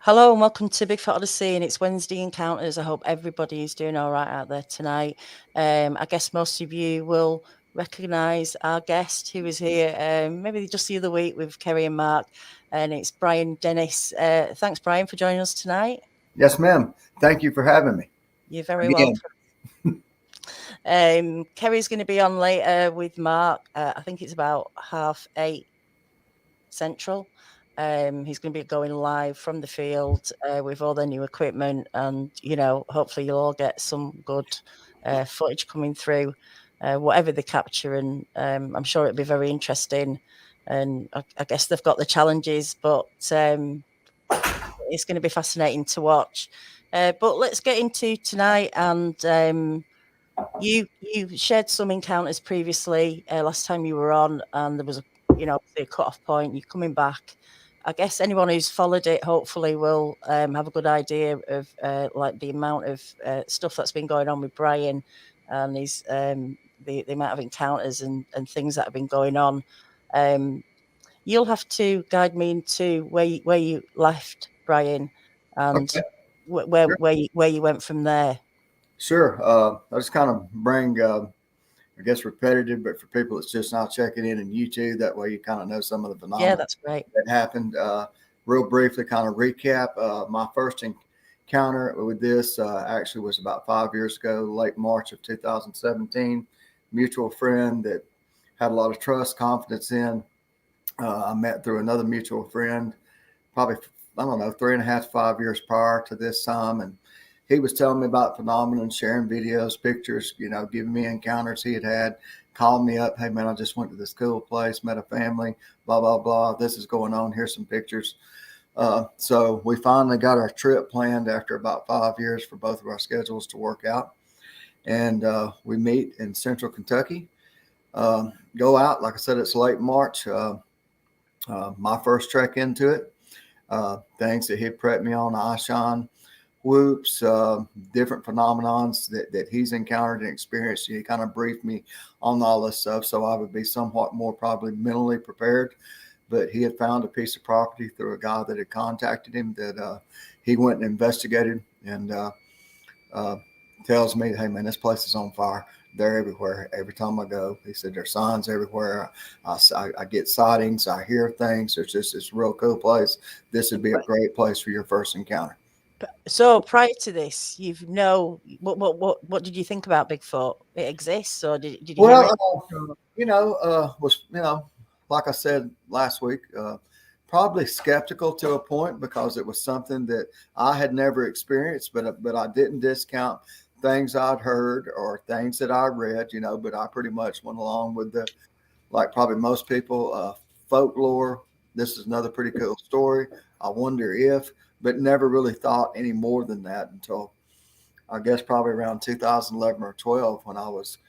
Hello and welcome to Bigfoot Odyssey, and it's Wednesday Encounters. I hope everybody is doing all right out there tonight. I guess most of you will recognise our guest who was here maybe just the other week with Kerry and Mark, and it's Bryan Dennis. Thanks, Bryan, for joining us tonight. Yes, ma'am. Thank you for having me You're very again. welcome. Kerry's going to be on later with Mark. I think it's about 8:30 Central. He's going to be going live from the field with all their new equipment, and hopefully you'll all get some good footage coming through, whatever they capture, and I'm sure it'll be very interesting. And I guess they've got the challenges, but it's going to be fascinating to watch. But let's get into tonight, and you shared some encounters previously last time you were on, and there was a cut-off point. You're coming back. I guess anyone who's followed it hopefully will have a good idea of like the amount of stuff that's been going on with Bryan and his the amount of encounters and things that have been going on. You'll have to guide me into where you left Bryan and Okay. where you went from there. Sure. I just kind of bring, I guess, repetitive, but for people that's just now checking in YouTube, that way you kind of know some of the Yeah, phenomena that's great. that happened. Real briefly, kind of recap. My first encounter with this actually was about 5 years ago, late March of 2017. Mutual friend that had a lot of trust, confidence in. I met through another mutual friend, probably, I don't know, 3.5 to 5 years prior to this time. And he was telling me about phenomenon, sharing videos, pictures, giving me encounters he had, called me up. Hey, man, I just went to this cool place, met a family, blah, blah, blah. This is going on. Here's some pictures. So we finally got our trip planned after about 5 years for both of our schedules to work out. And we meet in central Kentucky. Go out. Like I said, it's late March. My first trek into it. Things that he prepped me on, Ishon, whoops, different phenomenons that he's encountered and experienced. He kind of briefed me on all this stuff, so I would be somewhat more probably mentally prepared. But he had found a piece of property through a guy that had contacted him that he went and investigated and uh, tells me, hey, man, this place is on fire. They're everywhere. Every time I go, he said, there's signs everywhere. I get sightings. I hear things. It's just this real cool place. This would be a great place for your first encounter. So prior to this, what did you think about Bigfoot? It exists, or did you hear Well, it? Or- was like I said last week, probably skeptical to a point because it was something that I had never experienced, but I didn't discount things I'd heard or things that I read, But I pretty much went along with the, like probably most people, folklore. This is another pretty cool story. I wonder if, but never really thought any more than that until I guess probably around 2011 or 12 when I was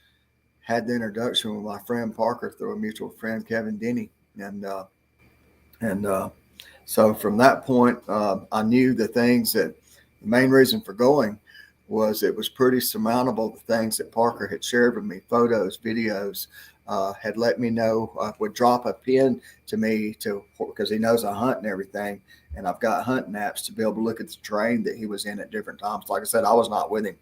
had the introduction with my friend Parker through a mutual friend, Kevin Denny, and so from that point, I knew the things that the main reason for going was it was pretty surmountable. The things that Parker had shared with me, photos, videos, had let me know. Would drop a pin to me to because he knows I hunt and everything, and I've got hunting apps to be able to look at the terrain that he was in at different times. Like I said, I was not with him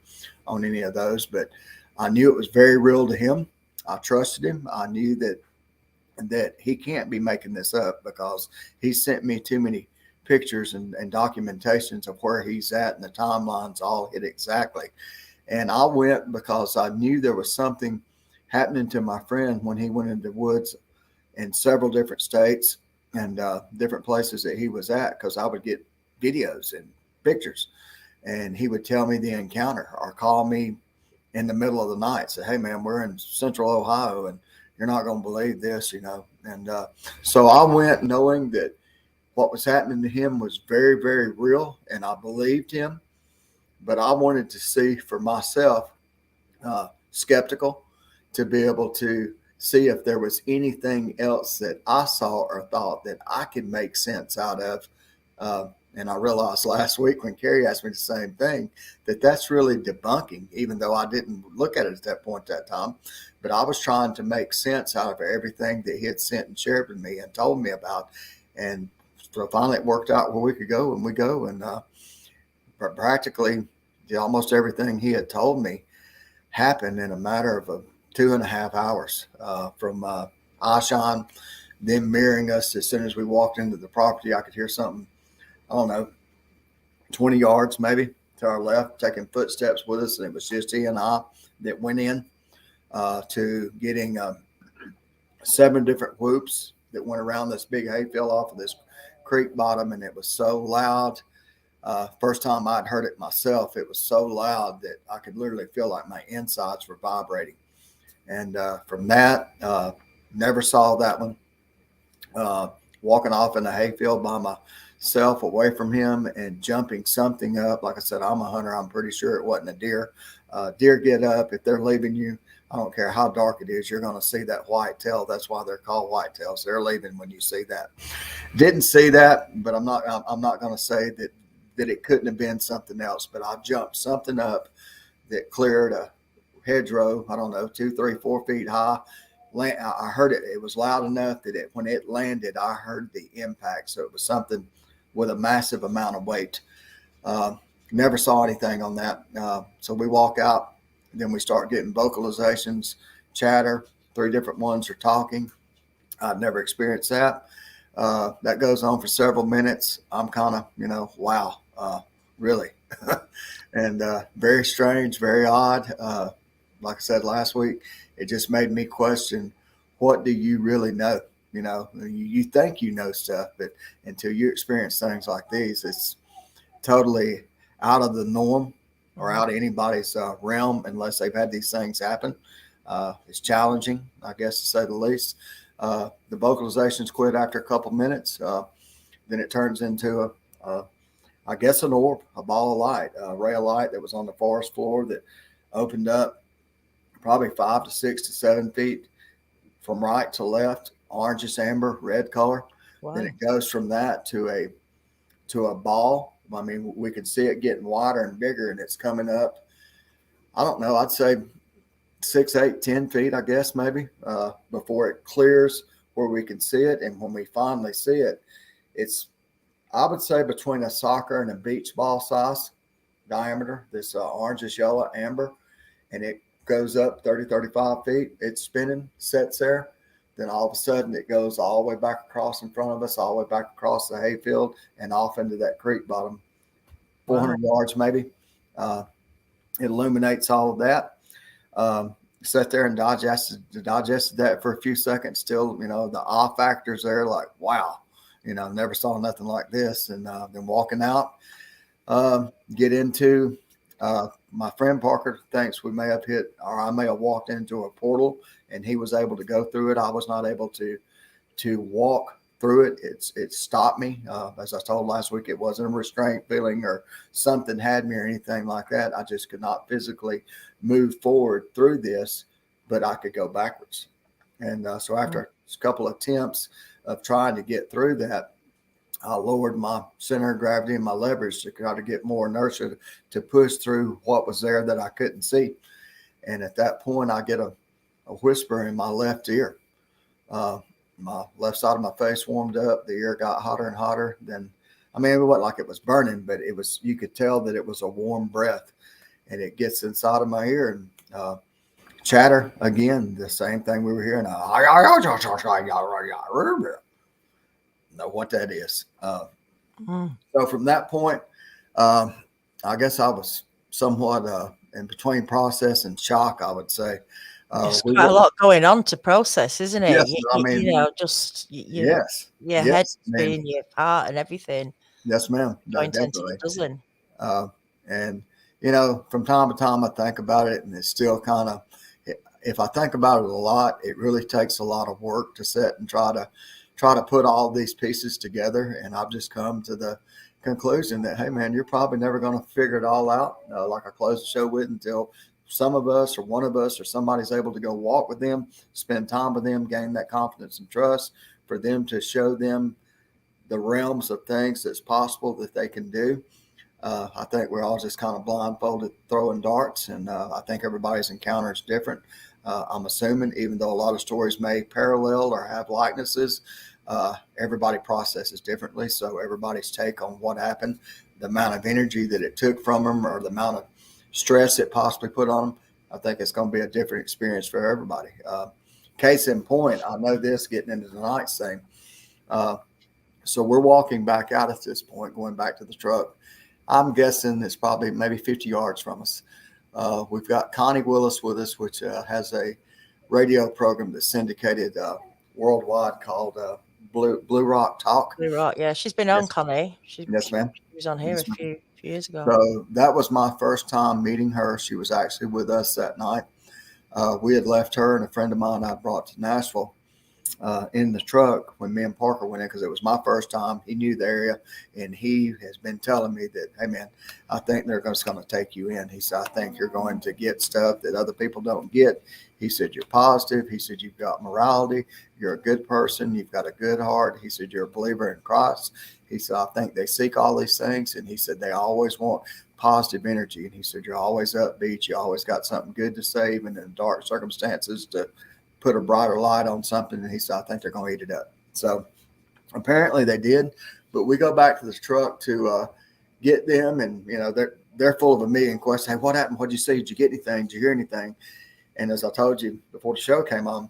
on any of those, but I knew it was very real to him. I trusted him. I knew that he can't be making this up because he sent me too many pictures and documentations of where he's at and the timelines all hit exactly. And I went because I knew there was something happening to my friend when he went into the woods in several different states and different places that he was at because I would get videos and pictures and he would tell me the encounter or call me in the middle of the night, say, hey, man, we're in central Ohio and you're not going to believe this. And so I went knowing that what was happening to him was very, very real, and I believed him. But I wanted to see for myself, skeptical, to be able to see if there was anything else that I saw or thought that I could make sense out of. And I realized last week when Carrie asked me the same thing that that's really debunking, even though I didn't look at it at that point that time. But I was trying to make sense out of everything that he had sent and shared with me and told me about. And So finally it worked out where we could go, and we go, and practically almost everything he had told me happened in a matter of 2.5 hours, from Ashan, them mirroring us. As soon as we walked into the property, I could hear something, I don't know, 20 yards maybe to our left, taking footsteps with us. And it was just he and I that went in, to getting 7 different whoops that went around this big hayfield off of this creek bottom. And it was so loud. First time I'd heard it myself, it was so loud that I could literally feel like my insides were vibrating. And from that, never saw that one. Walking off in the hayfield by myself away from him and jumping something up. Like I said, I'm a hunter. I'm pretty sure it wasn't a deer. Deer get up. If they're leaving you, I don't care how dark it is, you're going to see that white tail. That's why they're called white tails. They're leaving when you see that. Didn't see that, but I'm not going to say that it couldn't have been something else. But I jumped something up that cleared a hedgerow, I don't know, 2, 3, 4 feet high. I heard it. It was loud enough that when it landed, I heard the impact. So it was something with a massive amount of weight. Never saw anything on that. So we walk out, then we start getting vocalizations, chatter. 3 different ones are talking. I'd never experienced that. That goes on for several minutes. I'm kind of, wow, really. And very strange, very odd. Like I said last week, it just made me question, what do you really know? You think you know stuff, but until you experience things like these, it's totally out of the norm or out of anybody's realm unless they've had these things happen. It's challenging, I guess, to say the least. The vocalizations quit after a couple minutes. Then it turns into I guess an orb, a ball of light, a ray of light that was on the forest floor that opened up probably 5 to 6 to 7 feet from right to left, orangish amber, red color. Wow. Then it goes from that to a ball. I mean, we could see it getting wider and bigger, and it's coming up, I don't know, I'd say 6, 8, 10 feet, I guess, maybe, before it clears where we can see it. And when we finally see it, it's, I would say, between a soccer and a beach ball size diameter, this orangish yellow amber, and it goes up 30, 35 feet. It's spinning, sets there. Then all of a sudden it goes all the way back across in front of us, all the way back across the hayfield and off into that creek bottom, 400 yards maybe. It illuminates all of that. Sat there and digested that for a few seconds. Still, the awe factor's there, like, wow, never saw nothing like this. And then walking out, get into my friend Parker thinks we may have hit, or I may have walked into a portal, and he was able to go through it. I was not able to walk through it. It stopped me. As I told last week, it wasn't a restraint feeling or something had me or anything like that. I just could not physically move forward through this, but I could go backwards. And so after a couple of attempts of trying to get through that, I lowered my center of gravity and my leverage to try to get more inertia to push through what was there that I couldn't see. And at that point, I get a whisper in my left ear. My left side of my face warmed up. The ear got hotter and hotter. Then, I mean, it wasn't like it was burning, but it was, you could tell that it was a warm breath. And it gets inside of my ear and chatter again, the same thing we were hearing. Know what that is. So from that point, I guess I was somewhat in between process and shock, I would say. There's quite a lot going on to process, isn't it? Yes, I mean, yes, your head spinning, your heart and everything. Yes, ma'am. Going 10 to the dozen. And from time to time, I think about it, and it's still kind of, if I think about it a lot, it really takes a lot of work to sit and try to put all these pieces together. And I've just come to the conclusion that, hey, man, you're probably never going to figure it all out, like I closed the show with, until some of us or one of us or somebody's able to go walk with them, spend time with them, gain that confidence and trust, for them to show them the realms of things that's possible that they can do. I think we're all just kind of blindfolded throwing darts, and I think everybody's encounter is different. I'm assuming, even though a lot of stories may parallel or have likenesses, Everybody processes differently, so everybody's take on what happened, the amount of energy that it took from them, or the amount of stress it possibly put on them, I think it's going to be a different experience for everybody. Case in point, I know this getting into tonight's thing. So we're walking back out at this point, going back to the truck. I'm guessing it's probably maybe 50 yards from us. We've got Connie Willis with us, which has a radio program that's syndicated worldwide called Blue Rock Talk. Blue Rock, yeah, she's been on, Yes. Connie. Yes, ma'am. She was on here Yes, a few years ago. So that was my first time meeting her. She was actually with us that night. We had left her and a friend of mine I brought to Nashville in the truck when me and Parker went in, because it was my first time. He knew the area, and he has been telling me that, hey man, I think they're just going to take you in. He said, I think you're going to get stuff that other people don't get. He said, you're positive. He said, you've got morality. You're a good person. You've got a good heart. He said, you're a believer in Christ. He said, I think they seek all these things. And he said, they always want positive energy. And he said, you're always upbeat. You always got something good to say, even in dark circumstances, to put a brighter light on something. And he said, I think they're going to eat it up. So apparently they did. But we go back to this truck to get them. And, you know, they're full of a million questions. Hey, what happened? What'd you see? Did you get anything? Did you hear anything? And as I told you before the show came on,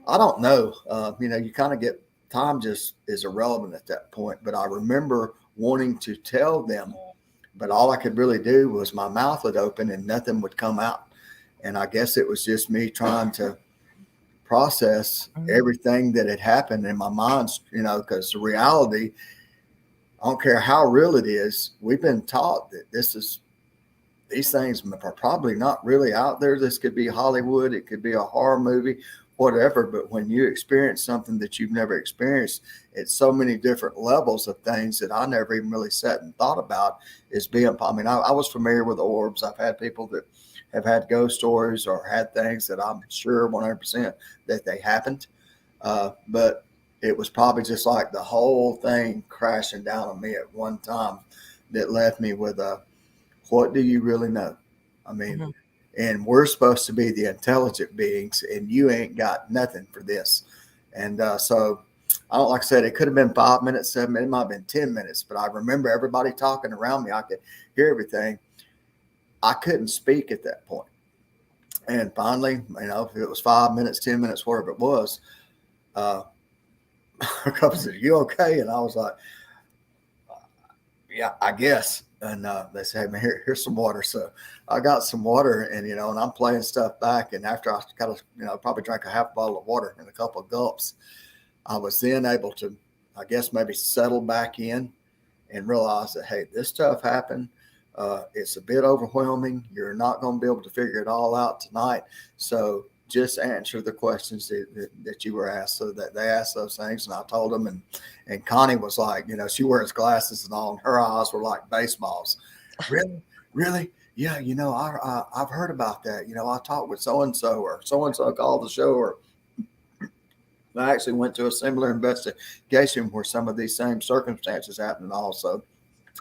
I don't know. You know, you kind of get, time just is irrelevant at that point. But I remember wanting to tell them, but all I could really do was my mouth would open and nothing would come out. And I guess it was just me trying to process everything that had happened in my mind, you know, because the reality, I don't care how real it is, we've been taught that these things are probably not really out there. This could be Hollywood, it could be a horror movie, whatever. But when you experience something that you've never experienced, it's so many different levels of things that I never even really sat and thought about is being, I mean, I was familiar with orbs. I've had people that have had ghost stories or had things that I'm sure 100% that they happened. But it was probably just like the whole thing crashing down on me at one time that left me with what do you really know? I mean, and we're supposed to be the intelligent beings, and you ain't got nothing for this. And so I don't, like I said, it could have been 5 minutes, 7 minutes, it might have been 10 minutes, but I remember everybody talking around me. I could hear everything. I couldn't speak at that point. And finally, you know, if it was 5 minutes, 10 minutes, whatever it was, a couple said, you okay? And I was like, yeah, I guess. And they said, hey man, here's some water. So I got some water, and, you know, and I'm playing stuff back. And after I got a, you know, probably drank a half bottle of water and a couple of gulps, I was then able to, I guess, maybe settle back in and realize that, hey, this stuff happened. It's a bit overwhelming. You're not going to be able to figure it all out tonight. So just answer the questions that you were asked. So that they asked those things, and I told them. And Connie was like, you know, she wears glasses and all, and her eyes were like baseballs. Really? Yeah, you know, I've heard about that. You know, I talked with so-and-so, or so-and-so called the show, or I actually went to a similar investigation where some of these same circumstances happened also.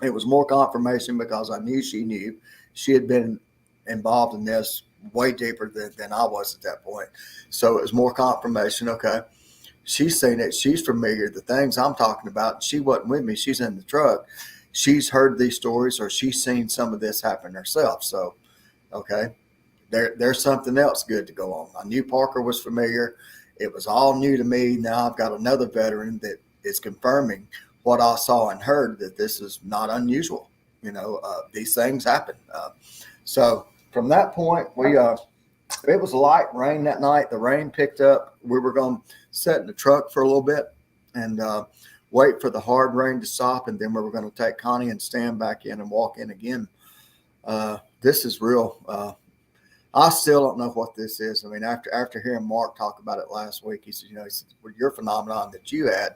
It was more confirmation because I knew she knew. She had been involved in this way deeper than I was at that point. So it was more confirmation. Okay, she's seen it. She's familiar. The things I'm talking about, she wasn't with me. She's in the truck. She's heard these stories, or she's seen some of this happen herself. So, okay, there's something else good to go on. I knew Parker was familiar. It was all new to me. Now I've got another veteran that is confirming what I saw and heard, that this is not unusual. You know, these things happen. So from that point, it was light rain that night. The rain picked up. We were going to sit in the truck for a little bit and wait for the hard rain to stop. And then we were going to take Connie and stand back in and walk in again. This is real. I still don't know what this is. I mean, after hearing Mark talk about it last week, he said, you know, well, your phenomenon that you had,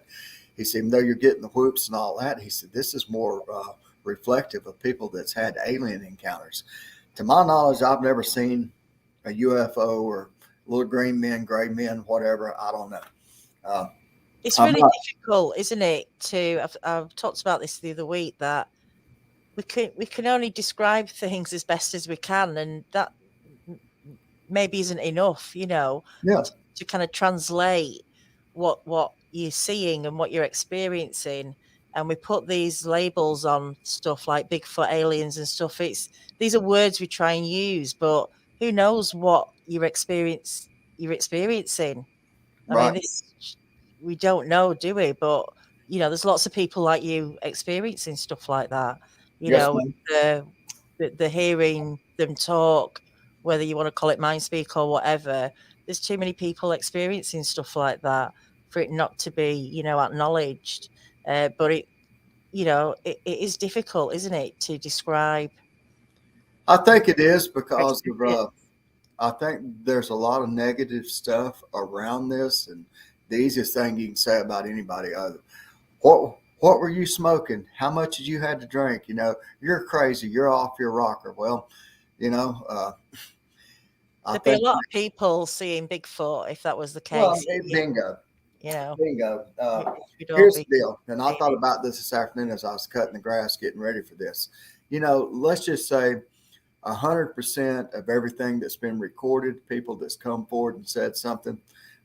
he said, even though you're getting the whoops and all that, he said, this is more reflective of people that's had alien encounters. To my knowledge, I've never seen a UFO or little green men, gray men, whatever. I don't know. It's really difficult, isn't it? I've talked about this the other week, that we can only describe things as best as we can, and that maybe isn't enough, you know, to kind of translate what you're seeing and what you're experiencing, and we put these labels on stuff like Bigfoot, aliens and stuff. These are words we try and use, but who knows what you're experiencing. I mean, Right. we don't know, do we? But there's lots of people like you experiencing stuff like that. Yes, ma'am. The hearing them talk, whether you want to call it mind speak or whatever. There's too many people experiencing stuff like that for it not to be, acknowledged. But it is difficult, isn't it, to describe I think it is because of experience. I think there's a lot of negative stuff around this, and the easiest thing you can say about anybody other, what were you smoking? How much did you had to drink? You're crazy. You're off your rocker. Well, you know, uh, I There'd be a think lot of people seeing Bigfoot if that was the well, case. bingo, You know, bingo. we'd all Here's be the deal, and I thought maybe. about this afternoon as I was cutting the grass, getting ready for this. Let's just say 100% of everything that's been recorded, people that's come forward and said something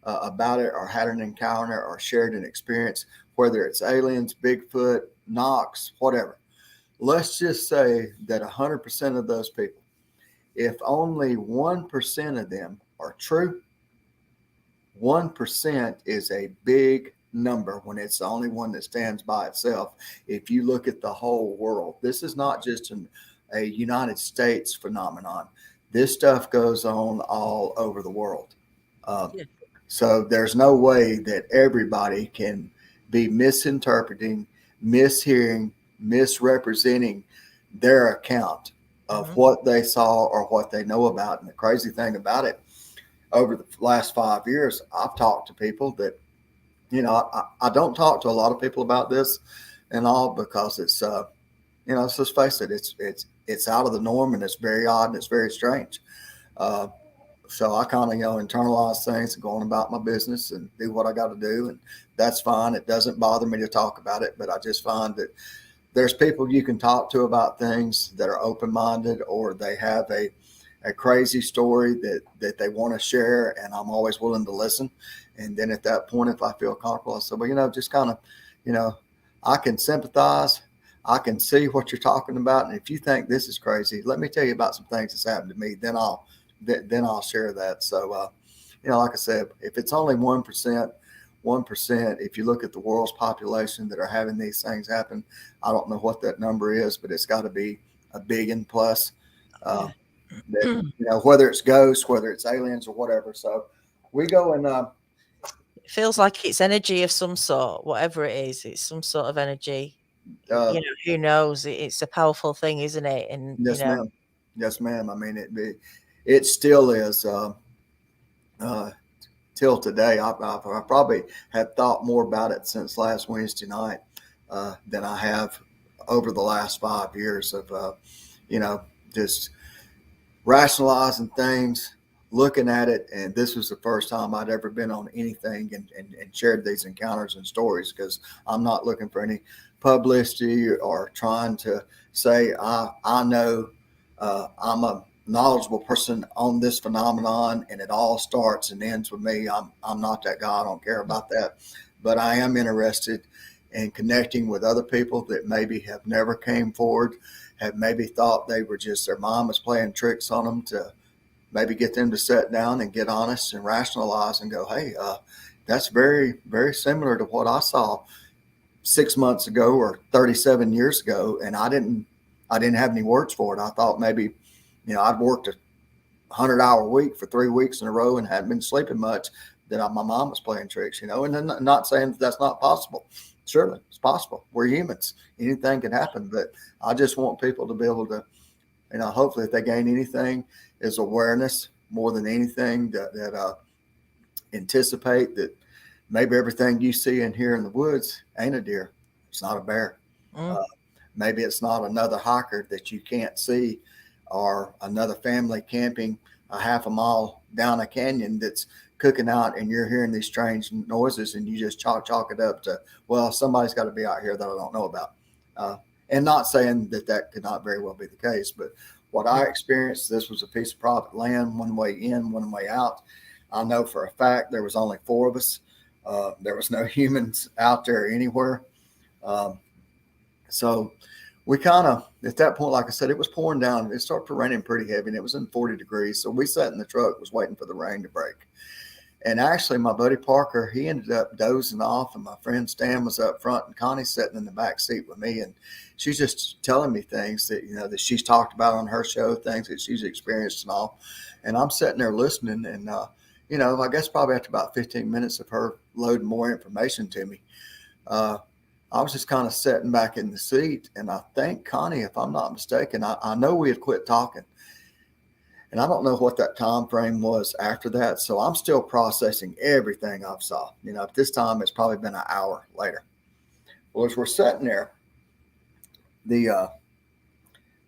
about it or had an encounter or shared an experience, whether it's aliens, Bigfoot, Knox, whatever. Let's just say that 100% of those people, if only 1% of them are true, 1% is a big number when it's the only one that stands by itself. If you look at the whole world, this is not just a United States phenomenon. This stuff goes on all over the world. Um, Yeah. so there's no way that everybody can be misinterpreting, mishearing, misrepresenting their account of Mhm. what they saw or what they know about. And the crazy thing about it, over the last 5 years, I've talked to people that, I don't talk to a lot of people about this and all because it's, let's just face it, it's out of the norm and it's very odd and it's very strange. Uh, so I kind of, internalize things and go on about my business and do what I got to do. And that's fine. It doesn't bother me to talk about it, but I just find that there's people you can talk to about things that are open-minded or they have a crazy story that they want to share, and I'm always willing to listen. And then at that point, if I feel comfortable, I say, well, just kind of, you know, I can sympathize. I can see what you're talking about, and if you think this is crazy, let me tell you about some things that's happened to me. Then I'll share that. So, like I said, if it's only 1%, 1%, if you look at the world's population that are having these things happen, I don't know what that number is, but it's got to be a billion plus. Uh, Yeah. that whether it's ghosts, whether it's aliens or whatever. So we go and It feels like it's energy of some sort, whatever it is. It's some sort of energy. uh, Who knows? It's a powerful thing, isn't it? And yes, ma'am. Yes, ma'am. I mean, it still is uh, till today. I probably had thought more about it since last Wednesday night than I have over the last 5 years of just rationalizing things, looking at it. And this was the first time I'd ever been on anything and shared these encounters and stories because I'm not looking for any publicity or trying to say, I know I'm a knowledgeable person on this phenomenon and it all starts and ends with me. I'm not that guy. I don't care about that. But I am interested in connecting with other people that maybe have never came forward, have maybe thought they were just their mom was playing tricks on them to maybe get them to sit down and get honest and rationalize and go, hey, that's very, very similar to what I saw 6 months ago or 37 years ago. And I didn't have any words for it. I thought maybe, I'd worked a 100-hour week for 3 weeks in a row and hadn't been sleeping much, that my mom was playing tricks, and then not saying that's not possible. Surely it's possible. We're humans. Anything can happen, but I just want people to be able to, hopefully if they gain anything is awareness more than anything that anticipate that maybe everything you see and hear in the woods ain't a deer. It's not a bear. Mm. Uh, maybe it's not another hiker that you can't see or another family camping a half a mile down a canyon that's cooking out and you're hearing these strange noises and you just chalk it up to, well, somebody's got to be out here that I don't know about. Uh, and not saying that could not very well be the case, but what I experienced, this was a piece of private land, one way in, one way out. I know for a fact there was only four of us. There was no humans out there anywhere. Um, so we kind of, at that point, like I said, it was pouring down. It started raining pretty heavy, and it was in 40 degrees. So we sat in the truck, was waiting for the rain to break. And actually, my buddy Parker, he ended up dozing off, and my friend Stan was up front, and Connie's sitting in the back seat with me, and she's just telling me things that that she's talked about on her show, things that she's experienced and all. And I'm sitting there listening, and I guess probably after about 15 minutes of her loading more information to me, I was just kind of sitting back in the seat, and I think Connie, if I'm not mistaken, I know we had quit talking. And I don't know what that time frame was after that. So I'm still processing everything I've saw. At this time, it's probably been an hour later. Well, as we're sitting there, the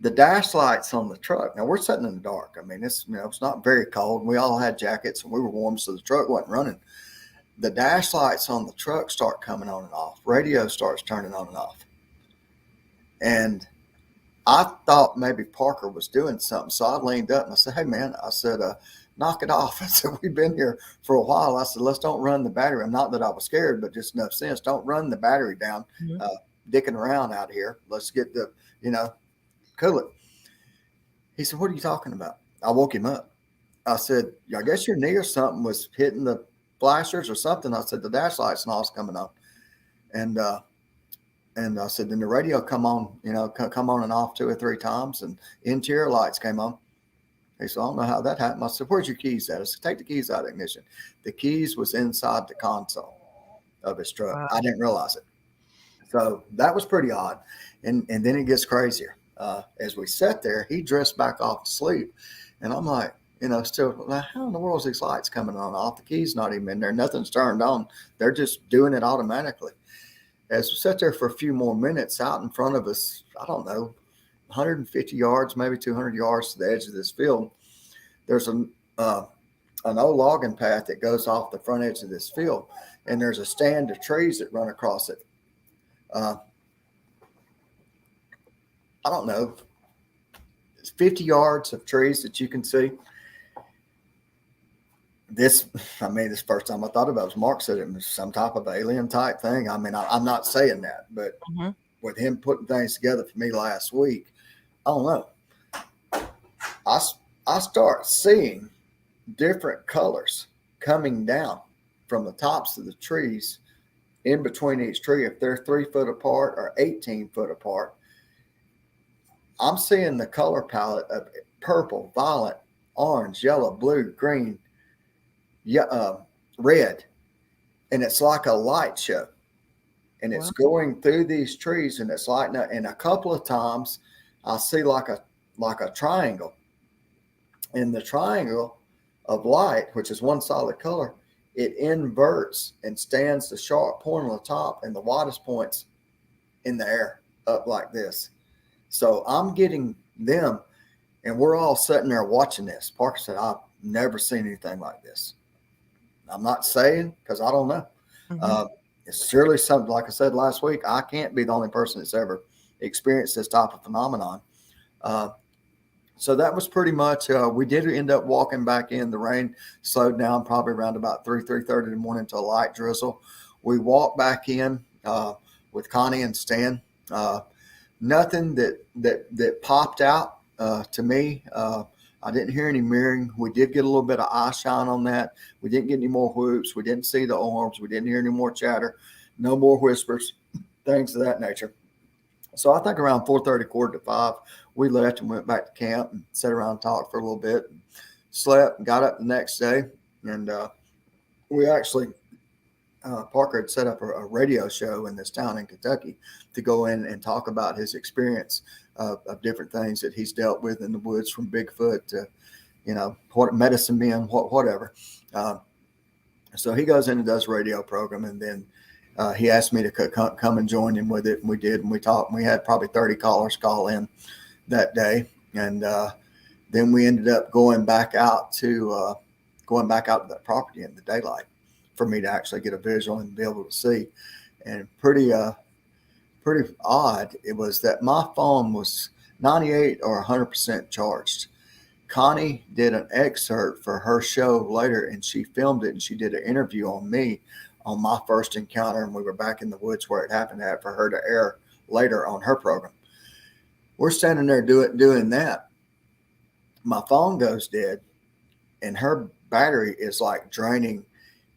dash lights on the truck. Now we're sitting in the dark. I mean, it's not very cold. We all had jackets and we were warm, so the truck wasn't running. The dash lights on the truck start coming on and off. Radio starts turning on and off. And I thought maybe Parker was doing something. So I leaned up and I said, "Hey, man," I said, "knock it off." I said, "We've been here for a while." I said, "Let's don't run the battery." Not that I was scared, but just enough sense. Don't run the battery down, dicking around out here. Let's get the, cool it. He said, "What are you talking about?" I woke him up. I said, "I guess your knee or something was hitting the flashers or something." I said, "The dash lights and all's coming on." And I said, then the radio come on and off 2 or 3 times, and interior lights came on. He said, "I don't know how that happened." I said, "Where's your keys at?" I said, "Take the keys out of the ignition." The keys was inside the console of his truck. Wow. I didn't realize it. So that was pretty odd. And then it gets crazier. As we sat there, he dressed back off to sleep. And I'm like, still, how in the world is these lights coming on off? The key's not even in there. Nothing's turned on. They're just doing it automatically. As we sat there for a few more minutes, out in front of us, I don't know, 150 yards, maybe 200 yards to the edge of this field, there's an old logging path that goes off the front edge of this field, and there's a stand of trees that run across it. I don't know, it's 50 yards of trees that you can see. This first time I thought about it was Mark said it was some type of alien type thing. I mean, I'm not saying that, but with him putting things together for me last week, I don't know. I start seeing different colors coming down from the tops of the trees in between each tree. If they're 3 foot apart or 18 foot apart, I'm seeing the color palette of purple, violet, orange, yellow, blue, green, red, and it's like a light show, and it's going through these trees, and it's lighting up. And a couple of times I see like a triangle, and the triangle of light, which is one solid color, it inverts and stands the sharp point on the top and the widest points in the air up like this. So I'm getting them, and we're all sitting there watching this. Parker said, "I've never seen anything like this." I'm not saying, because I don't know. It's surely something, like I said last week, I can't be the only person that's ever experienced this type of phenomenon. So that was pretty much, we did end up walking back in. The rain slowed down probably around about 3:30 in the morning to a light drizzle. We walked back in with Connie and Stan. Nothing that popped out to me. I didn't hear any mirroring. We did get a little bit of eye shine on that. We didn't get any more whoops. We didn't see the orbs. We didn't hear any more chatter. No more whispers, things of that nature. So I think around 4:30, 4:45, we left and went back to camp and sat around and talked for a little bit, and slept and got up the next day. And we actually, Parker had set up a radio show in this town in Kentucky to go in and talk about his experience of different things that he's dealt with in the woods, from Bigfoot to, what medicine men, whatever. So he goes in and does a radio program, and then he asked me to come and join him with it, and we did, and we talked. And we had probably 30 callers call in that day, and then we ended up going back out to that property in the daylight for me to actually get a visual and be able to see. And pretty odd it was that my phone was 98 or 100% charged. Connie did an excerpt for her show later, and she filmed it, and she did an interview on me on my first encounter, and we were back in the woods where it happened at for her to air later on her program. We're standing there doing that. My phone goes dead, and her battery is like draining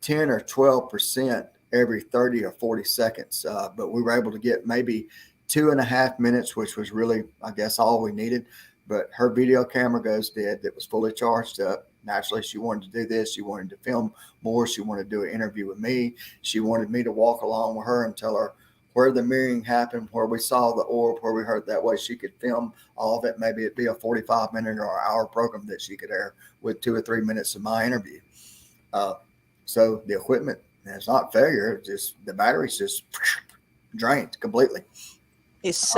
10 or 12% every 30 or 40 seconds. But we were able to get maybe 2.5 minutes, which was really, I guess, all we needed. But her video camera goes dead that was fully charged up. Naturally, she wanted to do this. She wanted to film more. She wanted to do an interview with me. She wanted me to walk along with her and tell her where the mirroring happened, where we saw the orb, where we heard. That way she could film all of it. Maybe it'd be a 45-minute or hour program that she could air with 2 or 3 minutes of my interview. So the equipment, it's not failure. It's just the battery's just drained completely. It's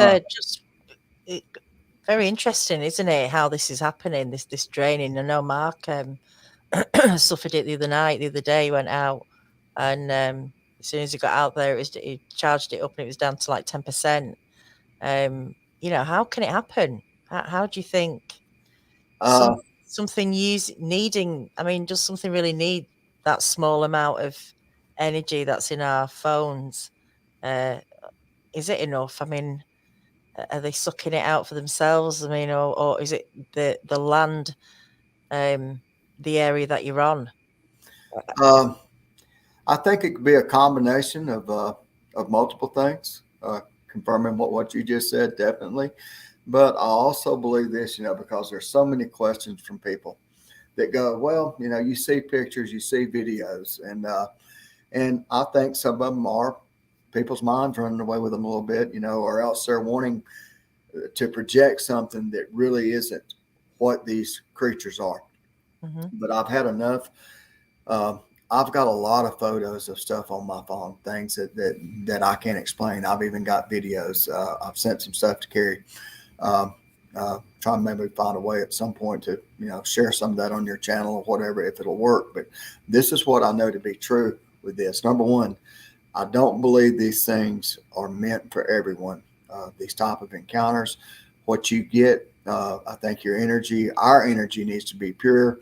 very interesting, isn't it? How this is happening, this draining. I know Mark suffered it the other day. He went out, and as soon as he got out there, he charged it up, and it was down to like 10%. How can it happen? How do you think something needing? I mean, does something really need that small amount of energy that's in our phones? Is it enough? I mean, are they sucking it out for themselves? I mean, or is it the land, the area that you're on? I think it could be a combination of multiple things. Confirming what you just said, definitely. But I also believe this, because there's so many questions from people that go, well, you see pictures, you see videos, and I think some of them are people's minds running away with them a little bit, or else they're wanting to project something that really isn't what these creatures are. Mm-hmm. But I've had enough. I've got a lot of photos of stuff on my phone, things that I can't explain. I've even got videos. I've sent some stuff to Carrie. Trying to maybe find a way at some point to, share some of that on your channel or whatever, if it'll work. But this is what I know to be true with this. Number one, I don't believe these things are meant for everyone. These type of encounters, what you get, I think our energy needs to be pure.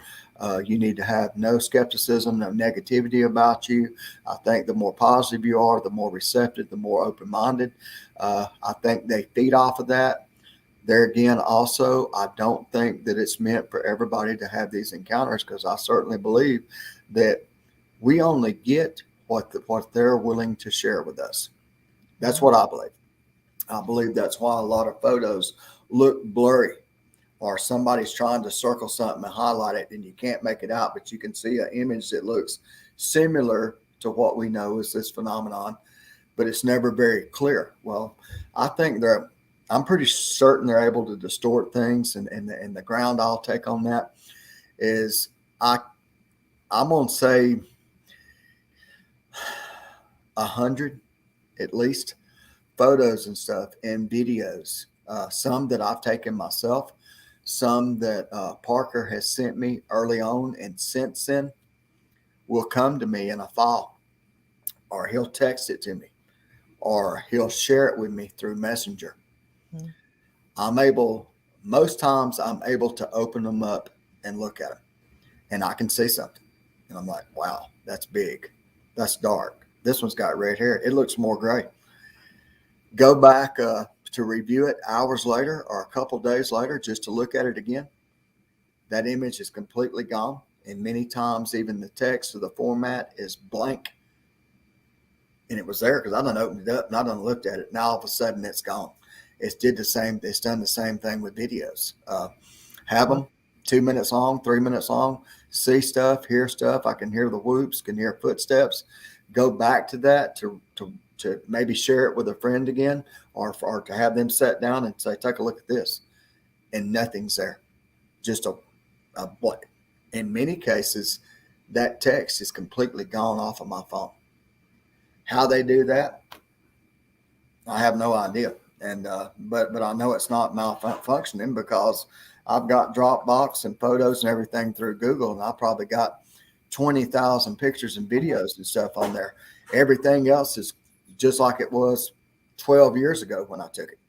You need to have no skepticism, no negativity about you. I think the more positive you are, the more receptive, the more open-minded. I think they feed off of that. There again, also, I don't think that it's meant for everybody to have these encounters, because I certainly believe that we only get what they're willing to share with us. That's what I believe. I believe that's why a lot of photos look blurry, or somebody's trying to circle something and highlight it and you can't make it out, but you can see an image that looks similar to what we know is this phenomenon, but it's never very clear. Well, I think I'm pretty certain they're able to distort things, and the ground I'll take on that is I'm going to say 100 at least photos and stuff and videos, some that I've taken myself, some that Parker has sent me early on, and since then will come to me in a file, or he'll text it to me, or he'll share it with me through Messenger. Most times I'm able to open them up and look at them, and I can see something, and I'm like, wow, that's big, that's dark, this one's got red hair, it looks more gray. Go back to review it hours later or a couple days later just to look at it again. That image is completely gone, and many times even the text of the format is blank, and it was there because I done opened it up and I done looked at it. Now all of a sudden it's gone. It's done the same thing with videos. Have them 2 minutes long, 3 minutes long, see stuff, hear stuff. I can hear the whoops, can hear footsteps. Go back to that to maybe share it with a friend again, or to have them sit down and say, take a look at this, and nothing's there. Just a blank. In many cases, that text is completely gone off of my phone. How they do that, I have no idea. And but I know it's not malfunctioning, because I've got Dropbox and photos and everything through Google, and I probably got 20,000 pictures and videos and stuff on there. Everything else is just like it was 12 years ago when I took it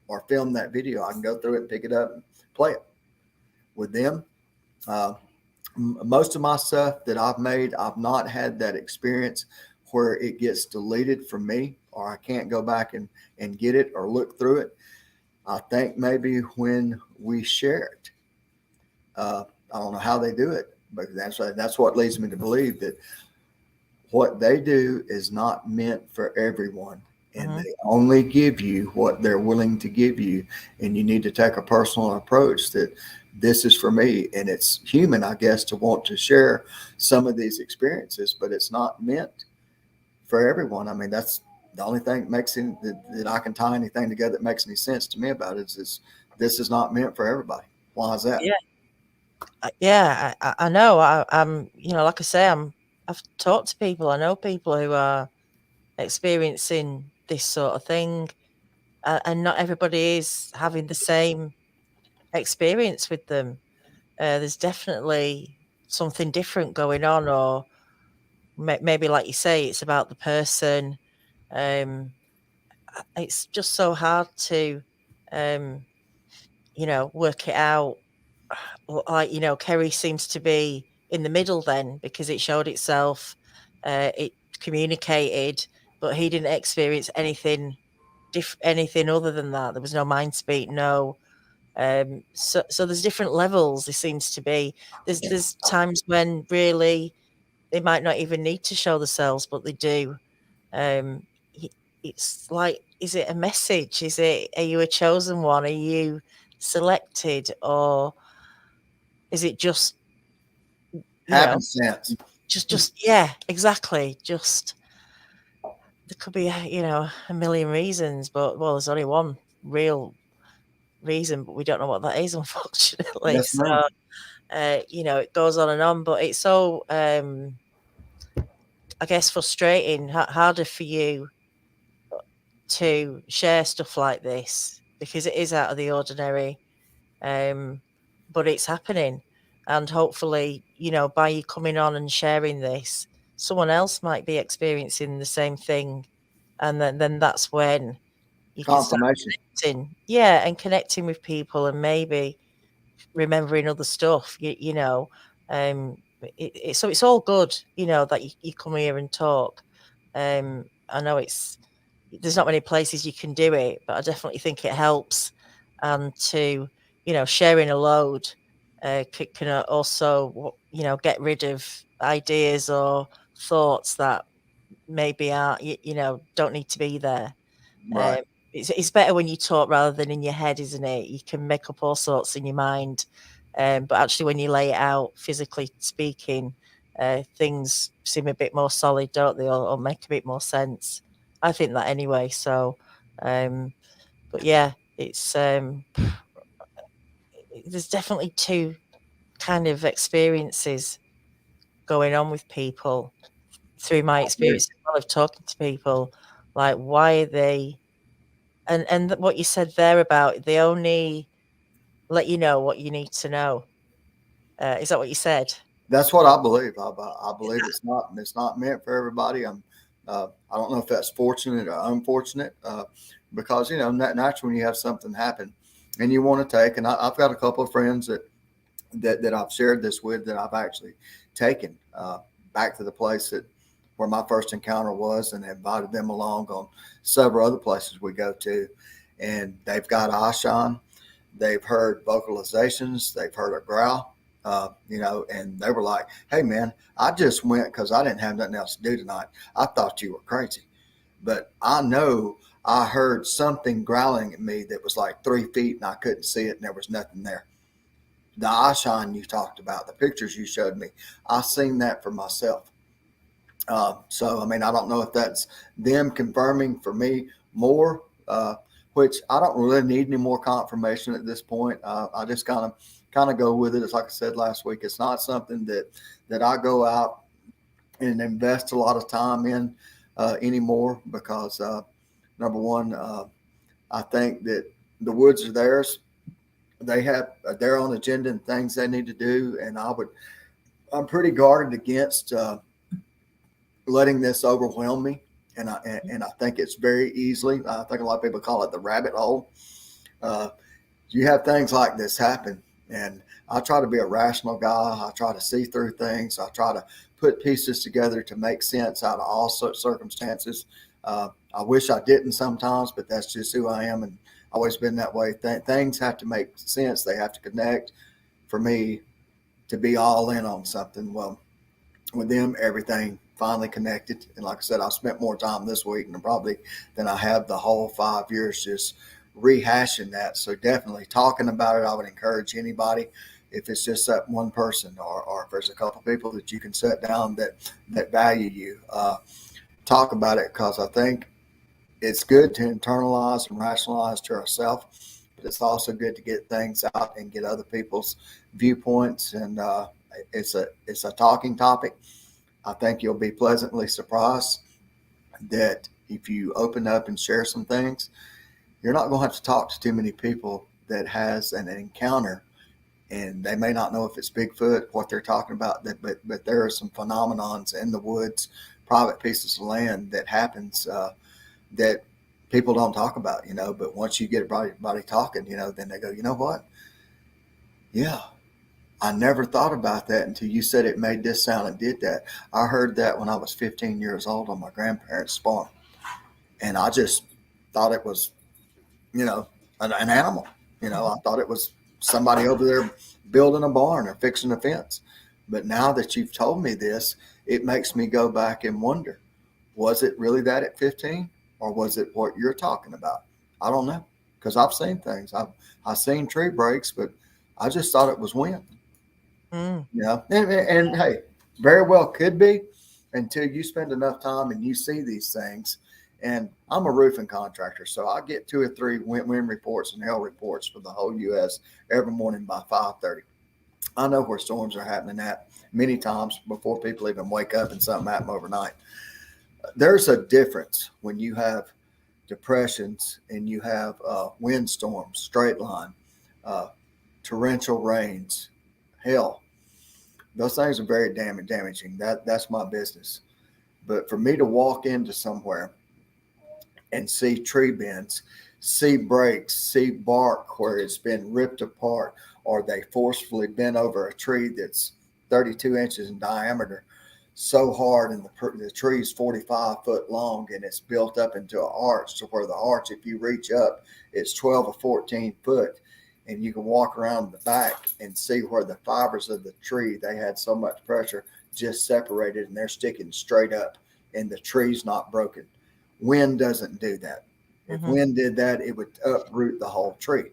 or filmed that video. I can go through it and pick it up and play it. With them, most of my stuff that I've made, I've not had that experience where it gets deleted from me, or I can't go back and get it or look through it. I think maybe when we share it, I don't know how they do it, but that's what leads me to believe that what they do is not meant for everyone. And they only give you what they're willing to give you. And you need to take a personal approach that this is for me. And it's human, I guess, to want to share some of these experiences, but it's not meant for everyone. I mean, that's the only thing that makes it that I can tie anything together that makes any sense to me about it is this is not meant for everybody. Why is that? Yeah, I know. I'm, like I say, I've talked to people. I know people who are experiencing this sort of thing, and not everybody is having the same experience with them. There's definitely something different going on, or maybe, like you say, it's about the person. It's just so hard to, work it out. Like, Kerry seems to be in the middle then, because it showed itself, it communicated, but he didn't experience anything anything other than that. There was no mind speak, no. So there's different levels. There seems to be. There's times when really they might not even need to show themselves, but they do. Um, it's like, is it a message? Are you a chosen one? Are you selected, or is it just Having sense. yeah, exactly. Just there could be a million reasons, but there's only one real reason, but we don't know what that is, unfortunately. Yes, So ma'am. it goes on and on, but it's so I guess frustrating, harder for you to share stuff like this because it is out of the ordinary. But it's happening, and hopefully, by you coming on and sharing this, someone else might be experiencing the same thing, and then that's when you can start Confirmation. connecting, and connecting with people, and maybe remembering other stuff. So it's all good, that you come here and talk. I know there's not many places you can do it, but I definitely think it helps. And to, sharing a load can also, get rid of ideas or thoughts that maybe are, don't need to be there. Right. It's better when you talk rather than in your head, isn't it? You can make up all sorts in your mind. But actually, when you lay it out, physically speaking, things seem a bit more solid, don't they? Or make a bit more sense. I think that anyway. So, but yeah, it's there's definitely two kind of experiences going on with people through my experience as well of talking to people. Like, why are they? And what you said there about they only let you know what you need to know. Is that what you said? That's what I believe. I believe it's not meant for everybody. I don't know if that's fortunate or unfortunate, because naturally when you have something happen and you want to take, and I've got a couple of friends that I've shared this with that I've actually taken back to the place where my first encounter was, and invited them along on several other places we go to, and they've got eye shine. They've heard vocalizations. They've heard a growl. And they were like, "Hey, man, I just went because I didn't have nothing else to do tonight. I thought you were crazy, but I know I heard something growling at me that was like 3 feet, and I couldn't see it, and there was nothing there. The eye shine you talked about, the pictures you showed me, I seen that for myself. So, I mean, I don't know if that's them confirming for me more, which I don't really need any more confirmation at this point. I just kind of go with it. It's like I said last week. It's not something that I go out and invest a lot of time in anymore because number one, I think that the woods are theirs. They have their own agenda and things they need to do, and I'm pretty guarded against letting this overwhelm me. And I think it's very easily. I think a lot of people call it the rabbit hole. Uh, you have things like this happen, and I try to be a rational guy. I try to see through things. I try to put pieces together to make sense out of all such circumstances. I wish I didn't sometimes, but that's just who I am, and always been that way. Things have to make sense. They have to connect for me to be all in on something. Well, with them, everything finally connected. And like I said, I spent more time this week than I have the whole 5 years just rehashing that. So definitely talking about it. I would encourage anybody, if it's just that one person or if there's a couple of people that you can sit down that value you, talk about it, because I think it's good to internalize and rationalize to ourselves, but it's also good to get things out and get other people's viewpoints. And it's a talking topic. I think you'll be pleasantly surprised that if you open up and share some things, you're not going to have to talk to too many people that has an encounter, and they may not know if it's Bigfoot, what they're talking about, but there are some phenomenons in the woods, private pieces of land that happens that people don't talk about, but once you get everybody talking, then they go, you know what? Yeah, I never thought about that until you said it made this sound and did that. I heard that when I was 15 years old on my grandparents' farm, and I just thought it was, an animal. I thought it was somebody over there building a barn or fixing a fence. But now that you've told me this, it makes me go back and wonder, was it really that at 15, or was it what you're talking about? I don't know, because I've seen things. I've seen tree breaks, but I just thought it was wind. And hey, very well could be, until you spend enough time and you see these things. And I'm a roofing contractor, so I get 2 or 3 wind reports and hail reports for the whole U.S. every morning by 5:30. I know where storms are happening at many times before people even wake up and something happen overnight. There's a difference when you have depressions and you have windstorms, straight line, torrential rains, hail. Those things are very damaging. That's my business. But for me to walk into somewhere and see tree bends, see breaks, see bark where it's been ripped apart, or they forcefully bent over a tree that's 32 inches in diameter so hard, and the tree is 45 foot long, and it's built up into an arch to where the arch, if you reach up, it's 12 or 14 foot. And you can walk around the back and see where the fibers of the tree, they had so much pressure, just separated, and they're sticking straight up, and the tree's not broken. Wind doesn't do that. If wind did that, it would uproot the whole tree.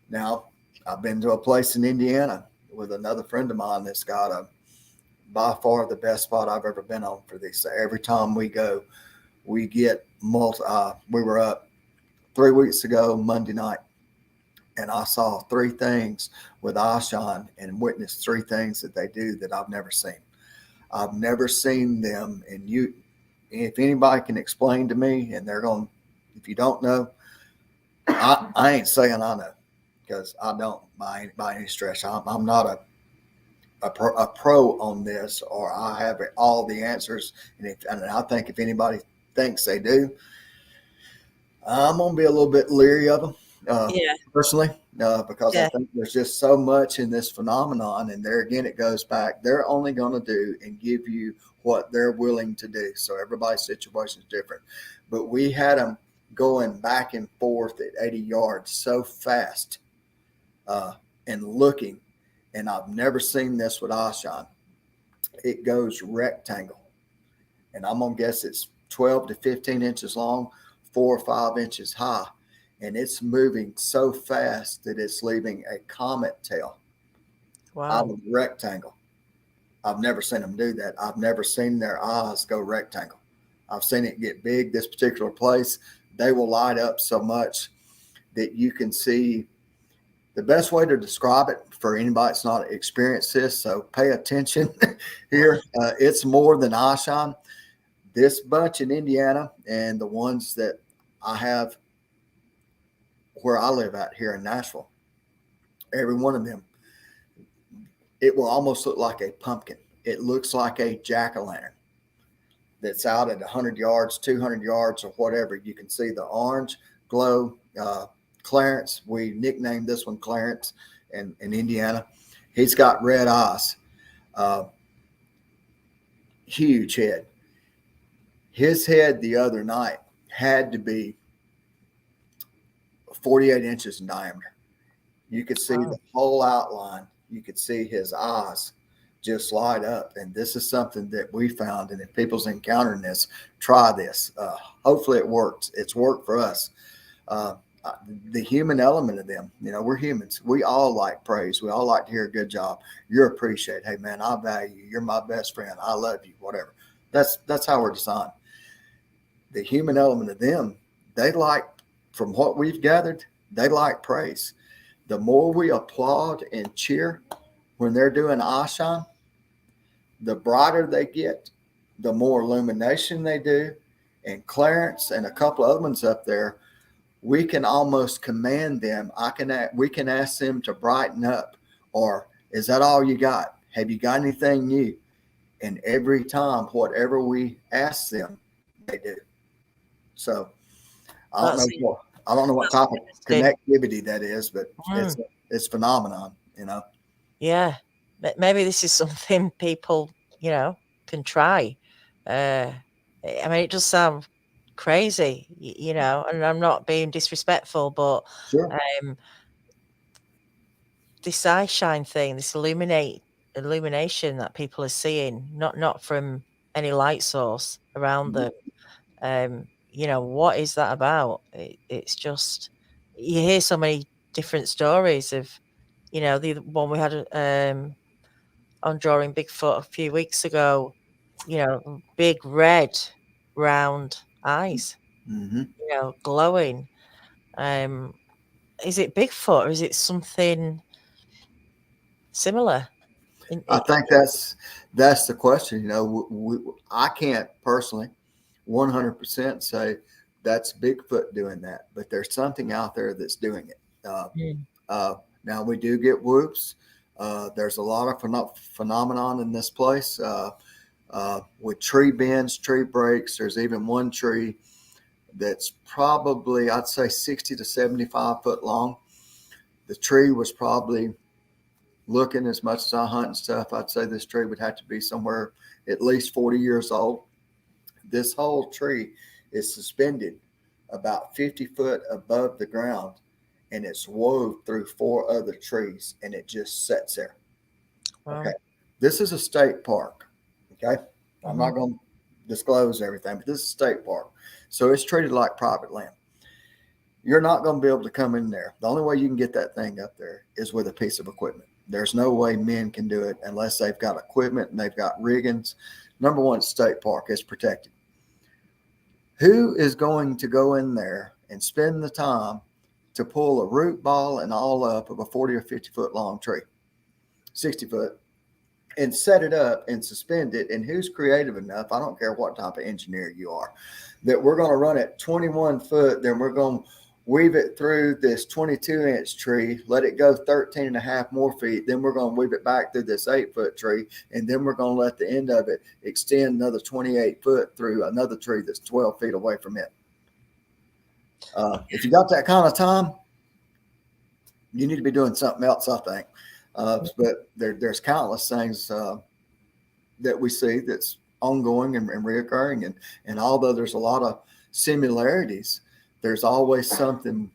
Now, I've been to a place in Indiana with another friend of mine that's got by far the best spot I've ever been on for these. So every time we go, we get we were up 3 weeks ago, Monday night, and I saw 3 things with Ashan and witnessed 3 things that they do that I've never seen. I've never seen them. And if anybody can explain to me, and if you don't know, I ain't saying I know, because I don't by any stretch. I'm not a pro on this, or I have all the answers. And I think if anybody thinks they do, I'm going to be a little bit leery of them. Personally, because I think there's just so much in this phenomenon. And there again, it goes back. They're only going to do and give you what they're willing to do. So everybody's situation is different. But we had them going back and forth at 80 yards so fast and looking. And I've never seen this with Ashan. It goes rectangle. And I'm going to guess it's 12 to 15 inches long, 4 or 5 inches high. And it's moving so fast that it's leaving a comet tail out of the rectangle. I've never seen them do that. I've never seen their eyes go rectangle. I've seen it get big. This particular place, they will light up so much that you can see. The best way to describe it for anybody that's not experienced this, so pay attention here. It's more than Ashan. This bunch in Indiana and the ones that I have where I live out here in Nashville, every one of them, it will almost look like a pumpkin. It looks like a jack-o'-lantern that's out at 100 yards, 200 yards, or whatever. You can see the orange glow. Clarence, we nicknamed this one Clarence in Indiana. He's got red eyes. huge head. His head the other night had to be 48 inches in diameter. You could see Wow. the whole outline. You could see his eyes just light up. And this is something that we found. And if people's encountering this, try this. Hopefully it works. It's worked for us. Uh, the human element of them, we're humans. We all like praise. We all like to hear a good job. You're appreciated. Hey man, I value you. You're my best friend. I love you. Whatever. That's how we're designed. The human element of them, they like, from what we've gathered, they like praise. The more we applaud and cheer when they're doing eye shine, the brighter they get, the more illumination they do. And Clarence and a couple of other ones up there, we can almost command them. We can ask them to brighten up, or is that all you got? Have you got anything new? And every time, whatever we ask them, they do. So I don't know what type of connectivity that is, but it's phenomenon, Yeah, maybe this is something people, can try. I mean, it does sound crazy, and I'm not being disrespectful, but sure. This eye shine thing, this illumination that people are seeing, not from any light source around them. What is that about? It's just, you hear so many different stories of, the one we had on Drawing Bigfoot a few weeks ago, big red round eyes, glowing. Is it Bigfoot or is it something similar? I think that's the question. I can't personally 100% say that's Bigfoot doing that, but there's something out there that's doing it. Now we do get whoops. There's a lot of phenomenon in this place with tree bends, tree breaks. There's even one tree that's probably, I'd say, 60 to 75 foot long. The tree was probably, looking as much as I hunt and stuff, I'd say this tree would have to be somewhere at least 40 years old. This whole tree is suspended about 50 foot above the ground, and it's wove through 4 other trees, and it just sits there. Wow. Okay. This is a state park. Okay. I'm not going to disclose everything, but this is a state park. So it's treated like private land. You're not going to be able to come in there. The only way you can get that thing up there is with a piece of equipment. There's no way men can do it unless they've got equipment and they've got riggings. Number one, state park is protected. Who is going to go in there and spend the time to pull a root ball and all up of a 40 or 50 foot long tree, 60 foot, and set it up and suspend it? And who's creative enough, I don't care what type of engineer you are, that we're going to run it 21 foot, then we're going to weave it through this 22-inch tree, let it go 13 and a half more feet, then we're going to weave it back through this 8-foot tree, and then we're going to let the end of it extend another 28 foot through another tree that's 12 feet away from it. If you got that kind of time, you need to be doing something else, I think. But there's countless things that we see that's ongoing and reoccurring, and although there's a lot of similarities, there's always something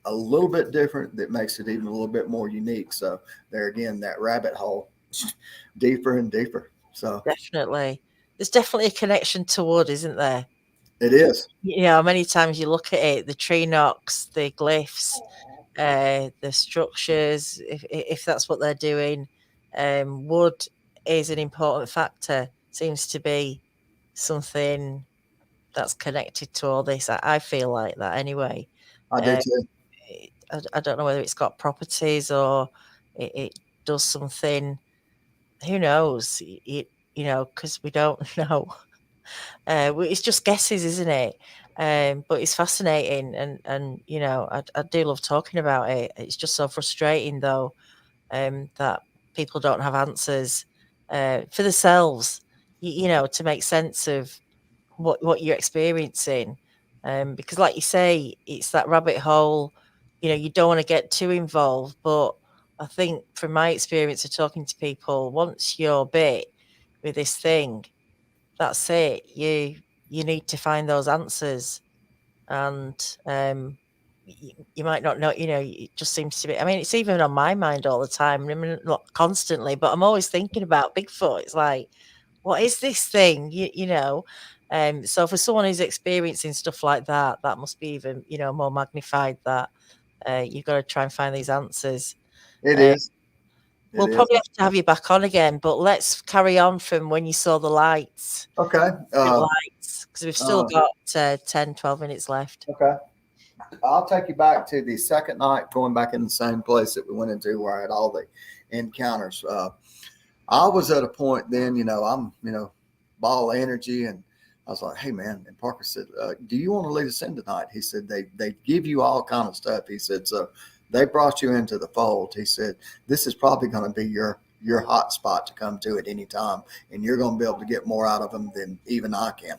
a little bit different that makes it even a little bit more unique. So there again, that rabbit hole, deeper and deeper. So definitely, there's definitely a connection to wood, isn't there? It is. Many times you look at it, the tree knocks, the glyphs, the structures, if that's what they're doing, wood is an important factor. Seems to be something that's connected to all this. I feel like that anyway. I do too. I don't know whether it's got properties or it does something. Who knows? Because we don't know. It's just guesses, isn't it? But it's fascinating, and I do love talking about it. It's just so frustrating though, that people don't have answers for themselves, to make sense of what you're experiencing. Because like you say, it's that rabbit hole. You don't want to get too involved, but I think from my experience of talking to people, once you're bit with this thing, that's it. You need to find those answers, and you might not know. It just seems to be. I mean, it's even on my mind all the time. I mean, not constantly, but I'm always thinking about Bigfoot. It's like, what is this thing? So for someone who's experiencing stuff like that, that must be even more magnified. That you've got to try and find these answers. It Uh, is. It we'll is. probably have to have you back on again, but let's carry on from when you saw the lights, Okay. street lights, because we've still got 10, 12 minutes left. Okay. I'll take you back to the second night, going back in the same place that we went into where I had all the encounters. I was at a point then, I'm, ball of energy, and I was like, hey man. And Parker said, do you want to lead us in tonight? He said, they give you all kind of stuff. He said, so they brought you into the fold. He said, this is probably going to be your hot spot to come to at any time, and you're going to be able to get more out of them than even I can.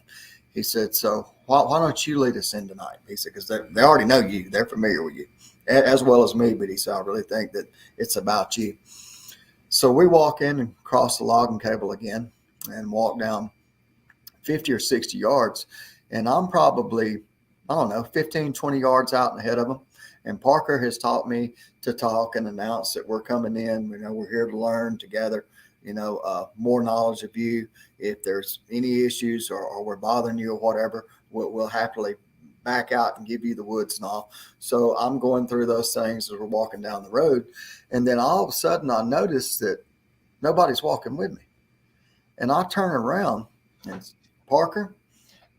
He said, so why don't you lead us in tonight? He said, because they already know you. They're familiar with you as well as me. But he said, I really think that it's about you. So we walk in and cross the logging cable again and walk down 50 or 60 yards. And I'm probably, 15, 20 yards out ahead of them. And Parker has taught me to talk and announce that we're coming in. We're here to learn together. More knowledge of you. If there's any issues or we're bothering you or whatever, we'll happily back out and give you the woods and all. So I'm going through those things as we're walking down the road. And then all of a sudden I notice that nobody's walking with me. And I turn around and Parker,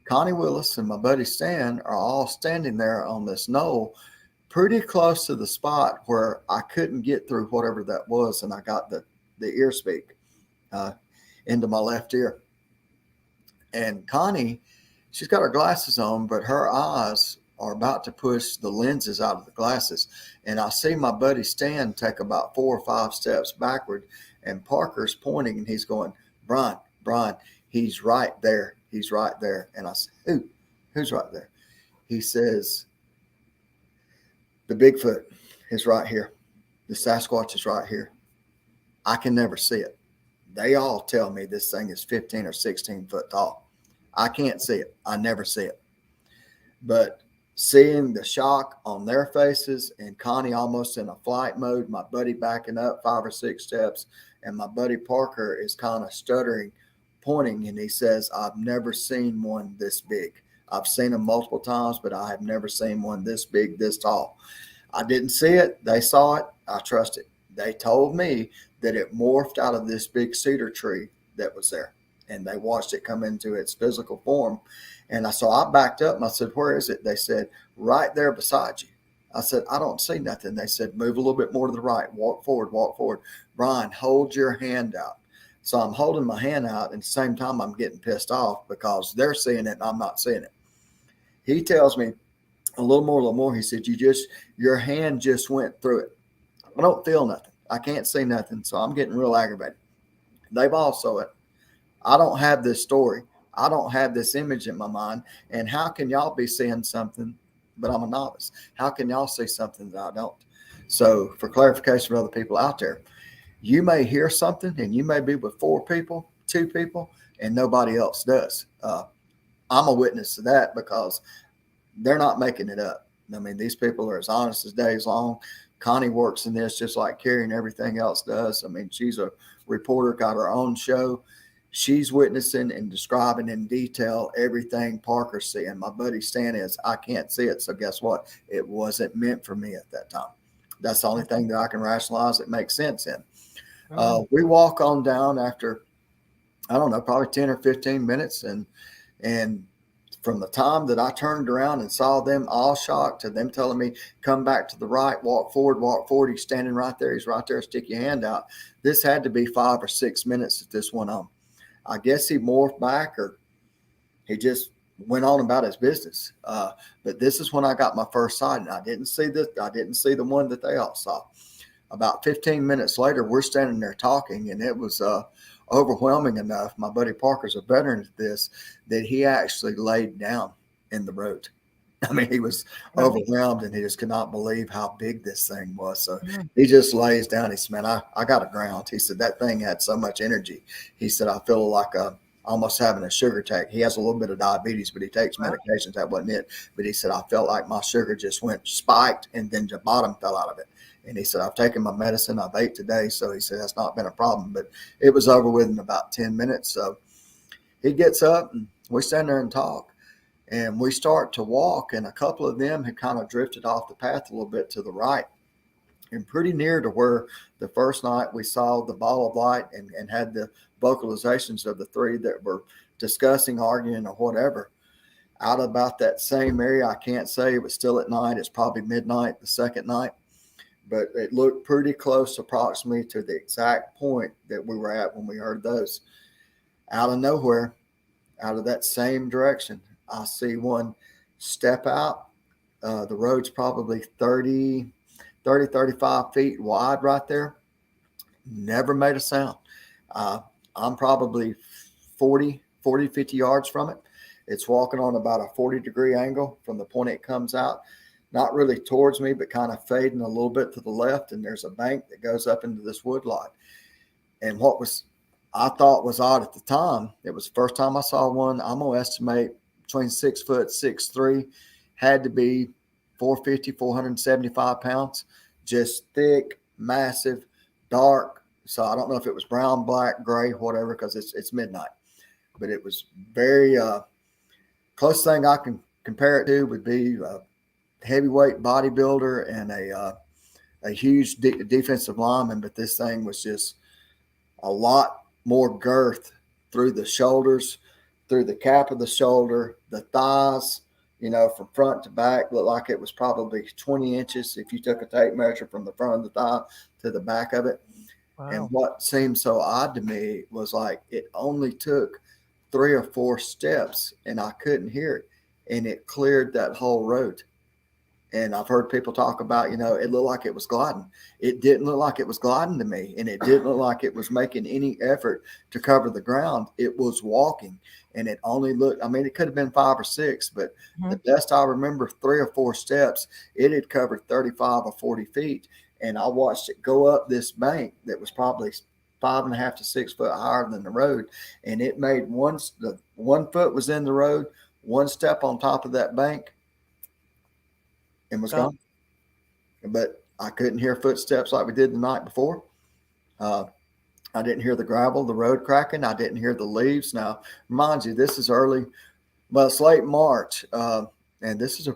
Connie Willis, and my buddy Stan are all standing there on this knoll pretty close to the spot where I couldn't get through whatever that was. And I got the ear speak into my left ear. And Connie, she's got her glasses on, but her eyes are about to push the lenses out of the glasses. And I see my buddy Stan take about 4 or 5 steps backward, and Parker's pointing and he's going, Bryan, he's right there. He's right there. And I said, who's right there? He says, the Bigfoot is right here. The Sasquatch is right here. I can never see it. They all tell me this thing is 15 or 16 foot tall. I can't see it. I never see it. But seeing the shock on their faces and Connie almost in a flight mode, my buddy backing up 5 or 6 steps, and my buddy Parker is kind of stuttering, pointing, and he says, I've never seen one this big. I've seen them multiple times, but I have never seen one this big, this tall. I didn't see it. They saw it. I trust it. They told me that it morphed out of this big cedar tree that was there, and they watched it come into its physical form. And so I backed up and I said, where is it? They said, right there beside you. I said, I don't see nothing. They said, move a little bit more to the right. Walk forward. Bryan, hold your hand out. So I'm holding my hand out, and at the same time I'm getting pissed off because they're seeing it and I'm not seeing it. He tells me a little more. He said, your hand just went through it. I don't feel nothing. I can't see nothing. So I'm getting real aggravated. They've all saw it. I don't have this story. I don't have this image in my mind. And how can y'all be seeing something, but I'm a novice? How can y'all see something that I don't? So for clarification for other people out there, you may hear something and you may be with 4 people, 2 people, and nobody else does. I'm a witness to that because they're not making it up. I mean, these people are as honest as days long. Connie works in this just like Carrie and everything else does. I mean, she's a reporter, got her own show. She's witnessing and describing in detail everything Parker's seeing. My buddy Stan is, I can't see it. So guess what? It wasn't meant for me at that time. That's the only thing that I can rationalize that makes sense in. We walk on down after, I don't know, probably 10 or 15 minutes. And from the time that I turned around and saw them all shocked to them telling me, come back to the right, walk forward. He's standing right there. He's right there. Stick your hand out. This had to be 5 or 6 minutes that this went on. I guess he morphed back or he just went on about his business. But this is when I got my first sight, and I didn't see this. I didn't see the one that they all saw. About 15 minutes later, we're standing there talking, and it was overwhelming enough. My buddy Parker's a veteran at this, that he actually laid down in the road. I mean, he was overwhelmed and he just could not believe how big this thing was. So he just lays down. He said, man, I got to ground. He said, that thing had so much energy. He said, I feel like almost having a sugar attack. He has a little bit of diabetes, but he takes medications. That wasn't it. But he said, I felt like my sugar just went spiked and then the bottom fell out of it. And he said, I've taken my medicine. I've ate today. So he said, that's not been a problem. But it was over within about 10 minutes. So he gets up and we stand there and talk. And we start to walk, and a couple of them had kind of drifted off the path a little bit to the right, and pretty near to where the first night we saw the ball of light and had the vocalizations of the three that were discussing, arguing, or whatever. Out about that same area, I can't say it was still at night. It's probably midnight the second night, but it looked pretty close approximately to the exact point that we were at when we heard those. Out of nowhere, out of that same direction, I see one step out. The road's probably 35 feet wide right there. Never made a sound. I'm probably 50 yards from it. It's walking on about a 40-degree angle from the point it comes out. Not really towards me, but kind of fading a little bit to the left. And there's a bank that goes up into this woodlot. And what I thought was odd at the time, it was the first time I saw one. I'm going to estimate between 6 foot, 6'3", had to be 450, 475 pounds, just thick, massive, dark. So I don't know if it was brown, black, gray, whatever, because it's midnight. But it was very close thing I can compare it to would be a heavyweight bodybuilder and a huge defensive lineman. But this thing was just a lot more girth through the shoulders, through the cap of the shoulder, the thighs, from front to back, looked like it was probably 20 inches if you took a tape measure from the front of the thigh to the back of it. Wow. And what seemed so odd to me was like it only took 3 or 4 steps and I couldn't hear it. And it cleared that whole road. And I've heard people talk about, it looked like it was gliding. It didn't look like it was gliding to me. And it didn't look like it was making any effort to cover the ground. It was walking. And it only looked, it could have been 5 or 6, but the best I remember, 3 or 4 steps, it had covered 35 or 40 feet. And I watched it go up this bank that was probably 5.5 to 6 foot higher than the road. And it made one foot was in the road, one step on top of that bank, and was gone. But I couldn't hear footsteps like we did the night before. I didn't hear the gravel, the road cracking. I didn't hear the leaves. Now, mind you, this is it's late March. And this is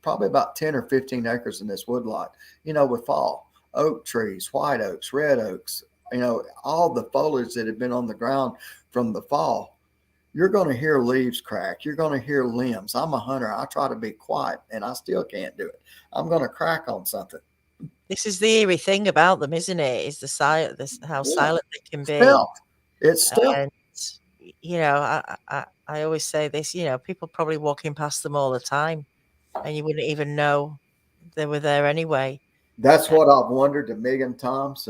probably about 10 or 15 acres in this woodlot, with fall, oak trees, white oaks, red oaks, all the foliage that had been on the ground from the fall. You're going to hear leaves crack. You're going to hear limbs. I'm a hunter. I try to be quiet, and I still can't do it. I'm going to crack on something. This is the eerie thing about them, isn't it? Is how silent they can be. It's still. And, I always say this, people probably walking past them all the time, and you wouldn't even know they were there anyway. That's what I've wondered a million times,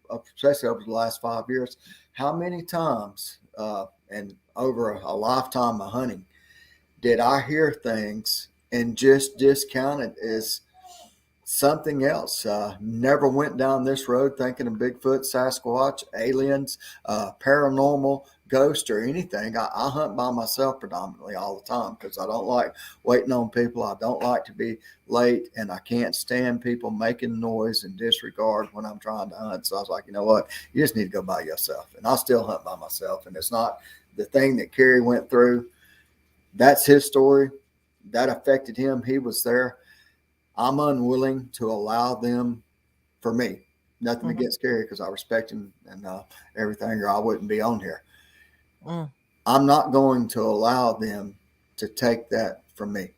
especially over the last 5 years. How many times, and over a lifetime of hunting, did I hear things and just discount it as something else? Never went down this road thinking of Bigfoot, Sasquatch, aliens, paranormal, ghost, or anything. I hunt by myself predominantly all the time because I don't like waiting on people. I don't like to be late, and I can't stand people making noise and disregard when I'm trying to hunt. So I was like, you know what? You just need to go by yourself. And I still hunt by myself. And it's not the thing that Kerry went through. That's his story. That affected him. He was there. I'm unwilling to allow them, for me, nothing against Kerry because I respect him and everything, or I wouldn't be on here. I'm not going to allow them to take that from me.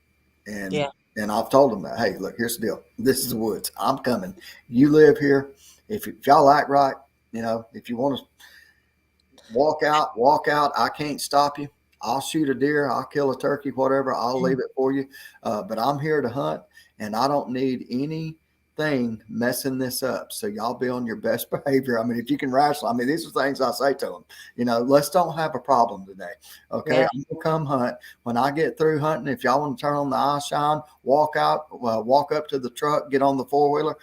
And I've told them that, hey, look, here's the deal. This is the woods. I'm coming. You live here. If y'all act right, if you want to walk out. I can't stop you. I'll shoot a deer. I'll kill a turkey, whatever. I'll leave it for you. But I'm here to hunt, and I don't need anything messing this up. So y'all be on your best behavior. If you can wrestle, these are things I say to them. Let's don't have a problem today. Okay, I'm gonna come hunt. When I get through hunting, if y'all want to turn on the eye shine, walk up to the truck, get on the 4-wheeler.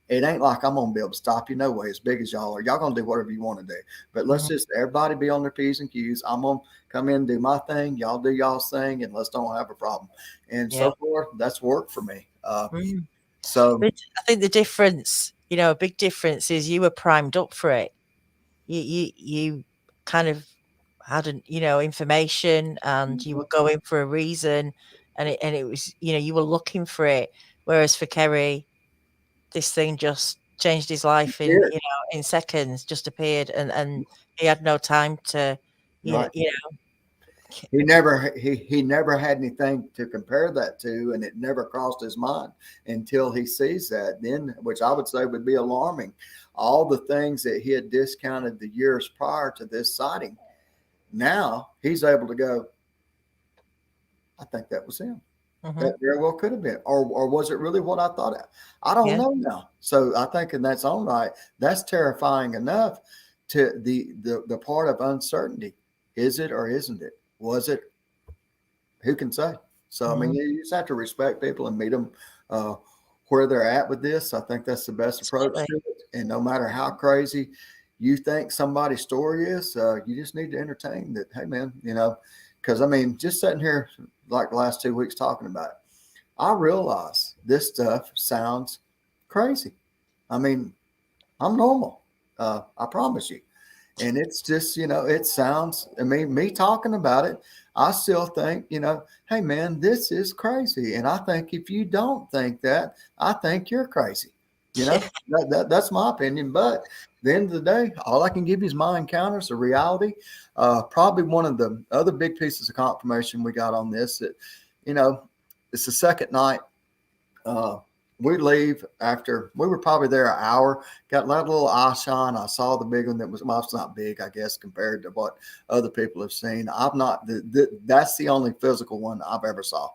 it ain't like I'm gonna be able to stop you no way. As big as y'all are, y'all gonna do whatever you want to do. But let's just everybody be on their P's and Q's. I'm gonna come in and do my thing. Y'all do y'all's thing, and let's don't have a problem. And Yeah. so far, that's worked for me. Mm. So But I think the difference, a big difference is you were primed up for it. You kind of had information, and you were going for a reason, and it was, you were looking for it. Whereas for Kerry, this thing just changed his life in seconds, just appeared, and he had no time to, right. you He never had anything to compare that to, and it never crossed his mind until he sees that. Then, which I would say would be alarming, all the things that he had discounted the years prior to this sighting. Now he's able to go, I think that was him. know. That very well could have been, or was it really what I thought? I don't Yeah. know now. So I think in that's own right, that's terrifying enough. To the part of uncertainty, is it or isn't it? Was it? Who can say? So I mean, you just have to respect people and meet them where they're at with this. I think that's the best approach to it. And no matter how crazy you think somebody's story is, you just need to entertain that. Hey, man, because I mean, just sitting here like the last 2 weeks talking about it, I realize this stuff sounds crazy. I mean, I'm normal. I promise you. And it's just, it sounds, I mean, me talking about it, I still think, hey, man, this is crazy. And I think if you don't think that, I think you're crazy. That's my opinion. But at the end of the day, all I can give you is my encounters, the reality. Probably one of the other big pieces of confirmation we got on this that, it's the second night. We leave after we were probably there an hour, got that little eye shine. I saw the big one that was, well, it's not big, I guess, compared to what other people have seen. I've not, that's the only physical one I've ever saw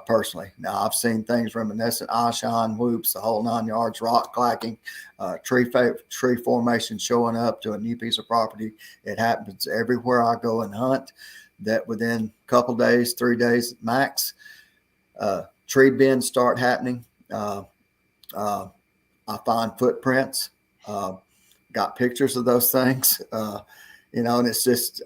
personally. Now, I've seen things reminiscent, eye shine, whoops, the whole 9 yards, rock clacking, tree formation showing up to a new piece of property. It happens everywhere I go and hunt. That within a couple days, 3 days max, tree bends start happening. I find footprints, got pictures of those things, and it's just,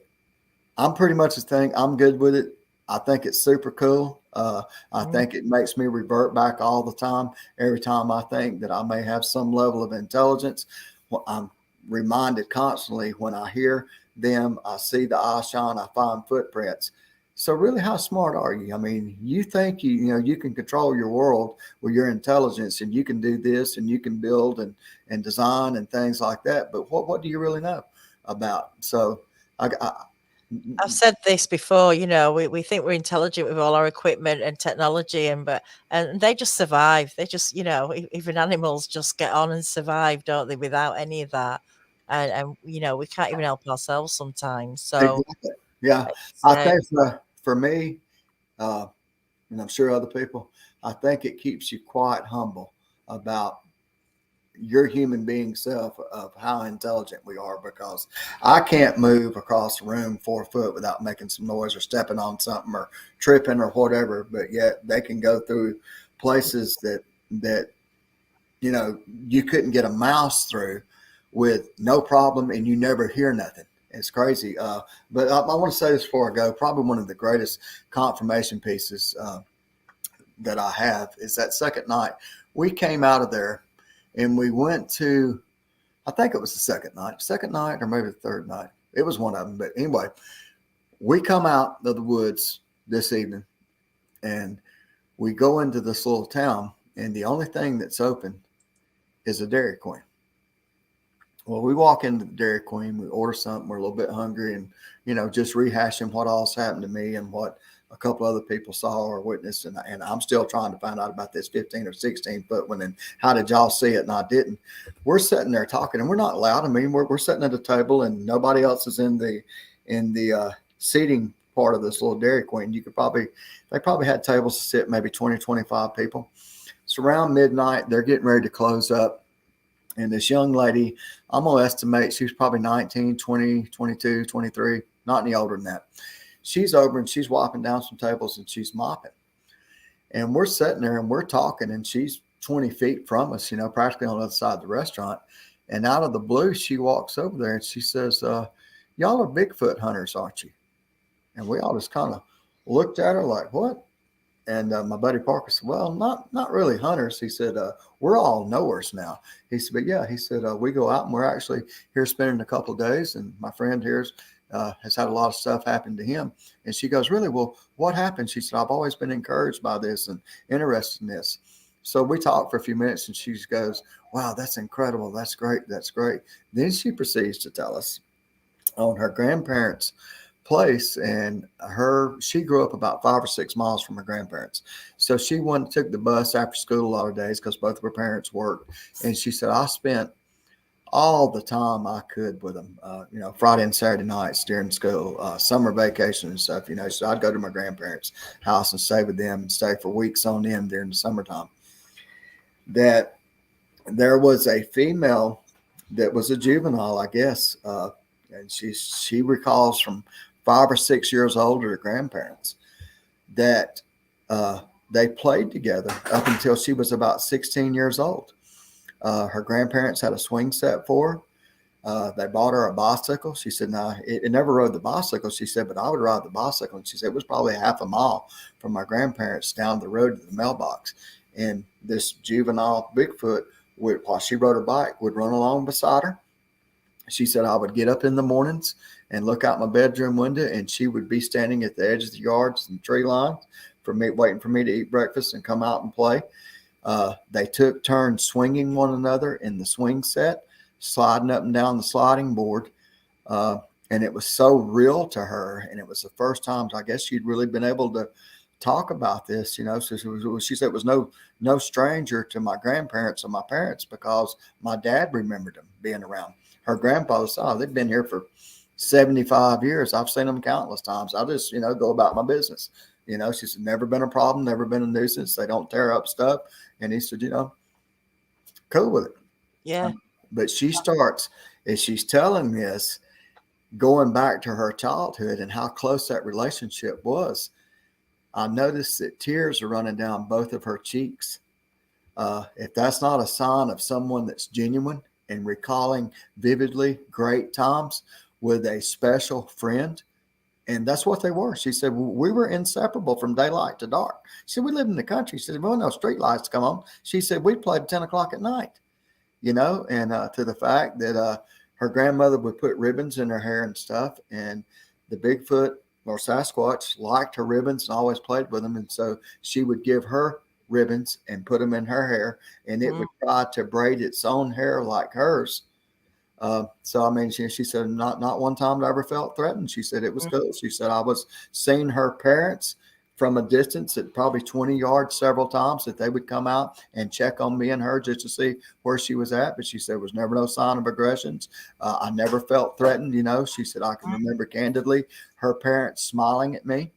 I'm pretty much the thing. I'm good with it. I think it's super cool. I think it makes me revert back all the time. Every time I think that I may have some level of intelligence, I'm reminded constantly when I hear them, I see the eye shine, I find footprints. So really, how smart are you? I mean, you think you can control your world with your intelligence, and you can do this, and you can build and design and things like that. But what do you really know about? So I've said this before. We think we're intelligent with all our equipment and technology, and they just survive. They just, even animals just get on and survive, don't they, without any of that? And we can't even help ourselves sometimes. So exactly. Yeah, I think for me, and I'm sure other people, I think it keeps you quite humble about your human being self of how intelligent we are, because I can't move across the room 4 foot without making some noise or stepping on something or tripping or whatever. But yet they can go through places that you couldn't get a mouse through with no problem, and you never hear nothing. It's crazy. But I want to say this before I go. Probably one of the greatest confirmation pieces that I have is that second night we came out of there and we went to, I think it was the second night or maybe the third night. It was one of them. But anyway, we come out of the woods this evening and we go into this little town, and the only thing that's open is a Dairy Queen. Well, we walk into the Dairy Queen, we order something, we're a little bit hungry, and just rehashing what all's happened to me and what a couple other people saw or witnessed, and I'm still trying to find out about this 15 or 16 foot one, and how did y'all see it and I didn't. We're sitting there talking, and we're not loud. I mean, we're sitting at a table, and nobody else is in the seating part of this little Dairy Queen. They probably had tables to sit maybe 20, 25 people. It's around midnight. They're getting ready to close up. And this young lady, I'm going to estimate she was probably 19, 20, 22, 23, not any older than that. She's over and she's wiping down some tables and she's mopping. And we're sitting there and we're talking, and she's 20 feet from us, practically on the other side of the restaurant. And out of the blue, she walks over there and she says, y'all are Bigfoot hunters, aren't you? And we all just kind of looked at her like, what? And my buddy Parker said, well, not really hunters. He said, we're all knowers now. He said, but yeah, he said, we go out and we're actually here spending a couple of days. And my friend here has had a lot of stuff happen to him. And she goes, really? Well, what happened? She said, I've always been encouraged by this and interested in this. So we talked for a few minutes and she goes, wow, that's incredible. That's great. That's great. Then she proceeds to tell us on her grandparents' place, and she grew up about 5 or 6 miles from her grandparents. So she took the bus after school a lot of days because both of her parents worked. And she said, I spent all the time I could with them, Friday and Saturday nights during school, summer vacation and stuff, so I'd go to my grandparents' house and stay with them and stay for weeks on end during the summertime. That there was a female that was a juvenile, I guess, and she recalls from 5 or 6 years old to her grandparents that they played together up until she was about 16 years old. Her grandparents had a swing set for her. They bought her a bicycle. She said, no, it never rode the bicycle. She said, but I would ride the bicycle. And she said, it was probably half a mile from my grandparents down the road to the mailbox. And this juvenile Bigfoot, while she rode her bike, would run along beside her. She said, I would get up in the mornings and look out my bedroom window, and she would be standing at the edge of the yards and tree lines waiting for me to eat breakfast and come out and play. They took turns swinging one another in the swing set, sliding up and down the sliding board. And it was so real to her. And it was the first time, I guess, she'd really been able to talk about this, So she said it was no stranger to my grandparents or my parents because my dad remembered them being around. Her grandfather saw they'd been here for 75 years. I've seen them countless times. I just, go about my business. She said, never been a problem, never been a nuisance. They don't tear up stuff. And he said, cool with it. Yeah. But she starts, as she's telling this, going back to her childhood and how close that relationship was. I noticed that tears are running down both of her cheeks. If that's not a sign of someone that's genuine and recalling vividly great times with a special friend, and that's what they were. She said, we were inseparable from daylight to dark. She said, we lived in the country. She said, well, no street lights come on. She said, we played 10 o'clock at night, and to the fact that her grandmother would put ribbons in her hair and stuff. And the Bigfoot or Sasquatch liked her ribbons and always played with them. And so she would give her ribbons and put them in her hair, and it would try to braid its own hair like hers. So, I mean, she said, not one time I ever felt threatened. She said it was cool. She said, I was seeing her parents from a distance at probably 20 yards several times, that they would come out and check on me and her just to see where she was at. But she said, there was never no sign of aggressions. I never felt threatened. She said, I can remember candidly her parents smiling at me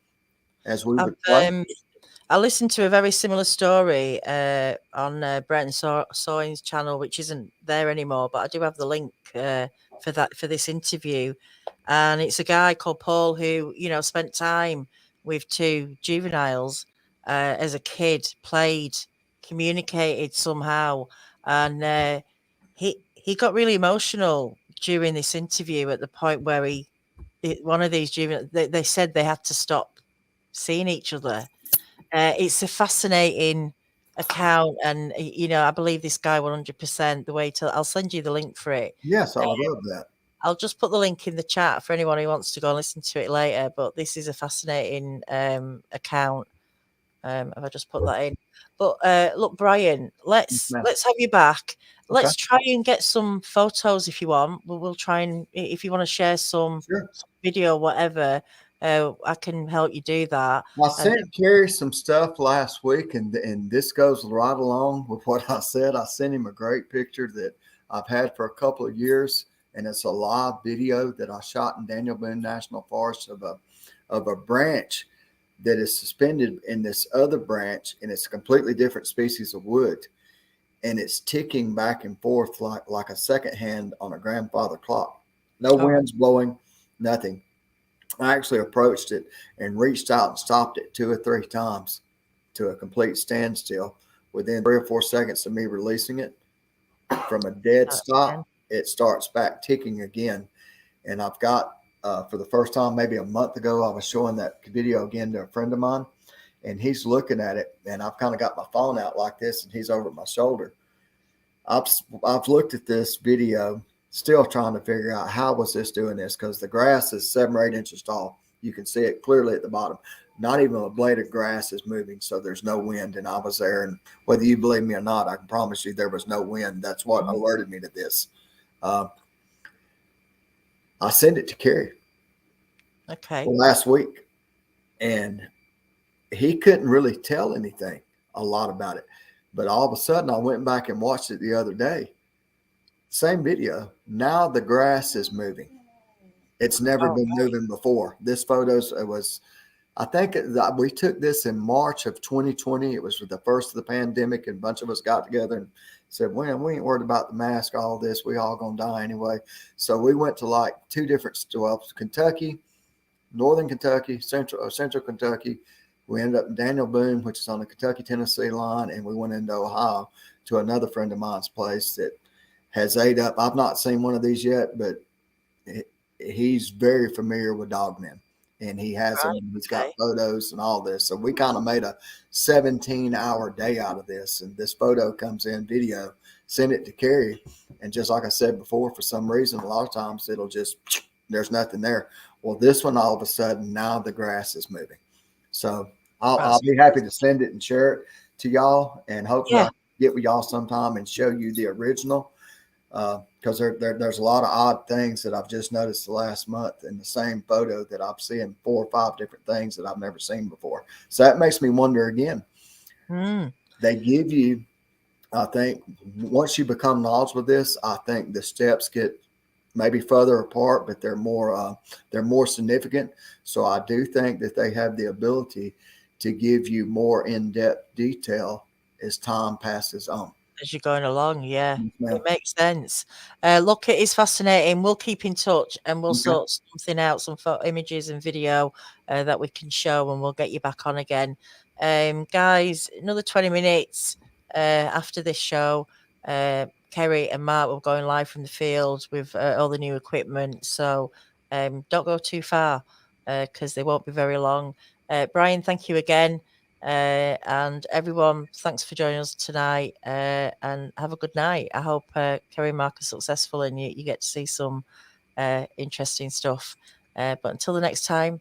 as we would play. I listened to a very similar story on Bryan Sawing's channel, which isn't there anymore, but I do have the link for this interview. And it's a guy called Paul who, spent time with 2 juveniles as a kid, played, communicated somehow. And he got really emotional during this interview at the point where one of these juveniles, they said they had to stop seeing each other. It's a fascinating account, and I believe this guy 100%. The way I'll send you the link for it. Yes, I love that. I'll just put the link in the chat for anyone who wants to go and listen to it later. But this is a fascinating account. If I just put that in. But look, Bryan, let's have you back. Let's try and get some photos if you want. We'll try and, if you want to share some video, whatever. I can help you do that. I sent Kerry some stuff last week, and this goes right along with what I said. I sent him a great picture that I've had for a couple of years, and it's a live video that I shot in Daniel Boone National Forest of a branch that is suspended in this other branch, and it's a completely different species of wood, and it's ticking back and forth like a second hand on a grandfather clock. No winds blowing, nothing. I actually approached it and reached out and stopped it 2 or 3 times to a complete standstill within 3 or 4 seconds of me releasing it from a dead stop, it starts back ticking again. And I've got, for the first time, maybe a month ago, I was showing that video again to a friend of mine, and he's looking at it, and I've kind of got my phone out like this, and he's over my shoulder. I've looked at this video, still trying to figure out how was this doing this, because the grass is 7 or 8 inches tall. You can see it clearly at the bottom. Not even a blade of grass is moving, so there's no wind. And I was there, and whether you believe me or not, I can promise you there was no wind. That's what alerted me to this. I sent it to Kerry last week, and he couldn't really tell anything a lot about it. But all of a sudden, I went back and watched it the other day. Same video. Now the grass is moving. It's never been moving before. This photos, it was, I think we took this in March of 2020. It was the first of the pandemic, and a bunch of us got together and said, well, we ain't worried about the mask, all this. We all going to die anyway. So we went to like 2 different, Kentucky, Northern Kentucky, Central Kentucky. We ended up in Daniel Boone, which is on the Kentucky-Tennessee line, and we went into Ohio to another friend of mine's place that has ate up. I've not seen one of these yet, but he's very familiar with dogmen, and he has them. He's got photos and all this. So we kind of made a 17-hour day out of this, and this photo comes in video, send it to Kerry, and just like I said before, for some reason, a lot of times it'll just, there's nothing there. Well, this one, all of a sudden, now the grass is moving. So I'll be happy to send it and share it to y'all, and hopefully I can get with y'all sometime and show you the original, because there's a lot of odd things that I've just noticed the last month in the same photo that I've seen 4 or 5 different things that I've never seen before. So that makes me wonder again. They give you, I think, once you become knowledgeable with this, I think the steps get maybe further apart, but they're more significant. So I do think that they have the ability to give you more in-depth detail as time passes on. As you're going along, it makes sense. Look, it is fascinating. We'll keep in touch, and we'll sort something out, some images and video that we can show, and we'll get you back on again. Guys, another 20 minutes after this show, Kerry and Mark will be going live from the field with all the new equipment. So don't go too far because they won't be very long. Bryan, thank you again. And everyone, thanks for joining us tonight, and have a good night. I hope Kerry and Mark are successful and you get to see some interesting stuff. But until the next time,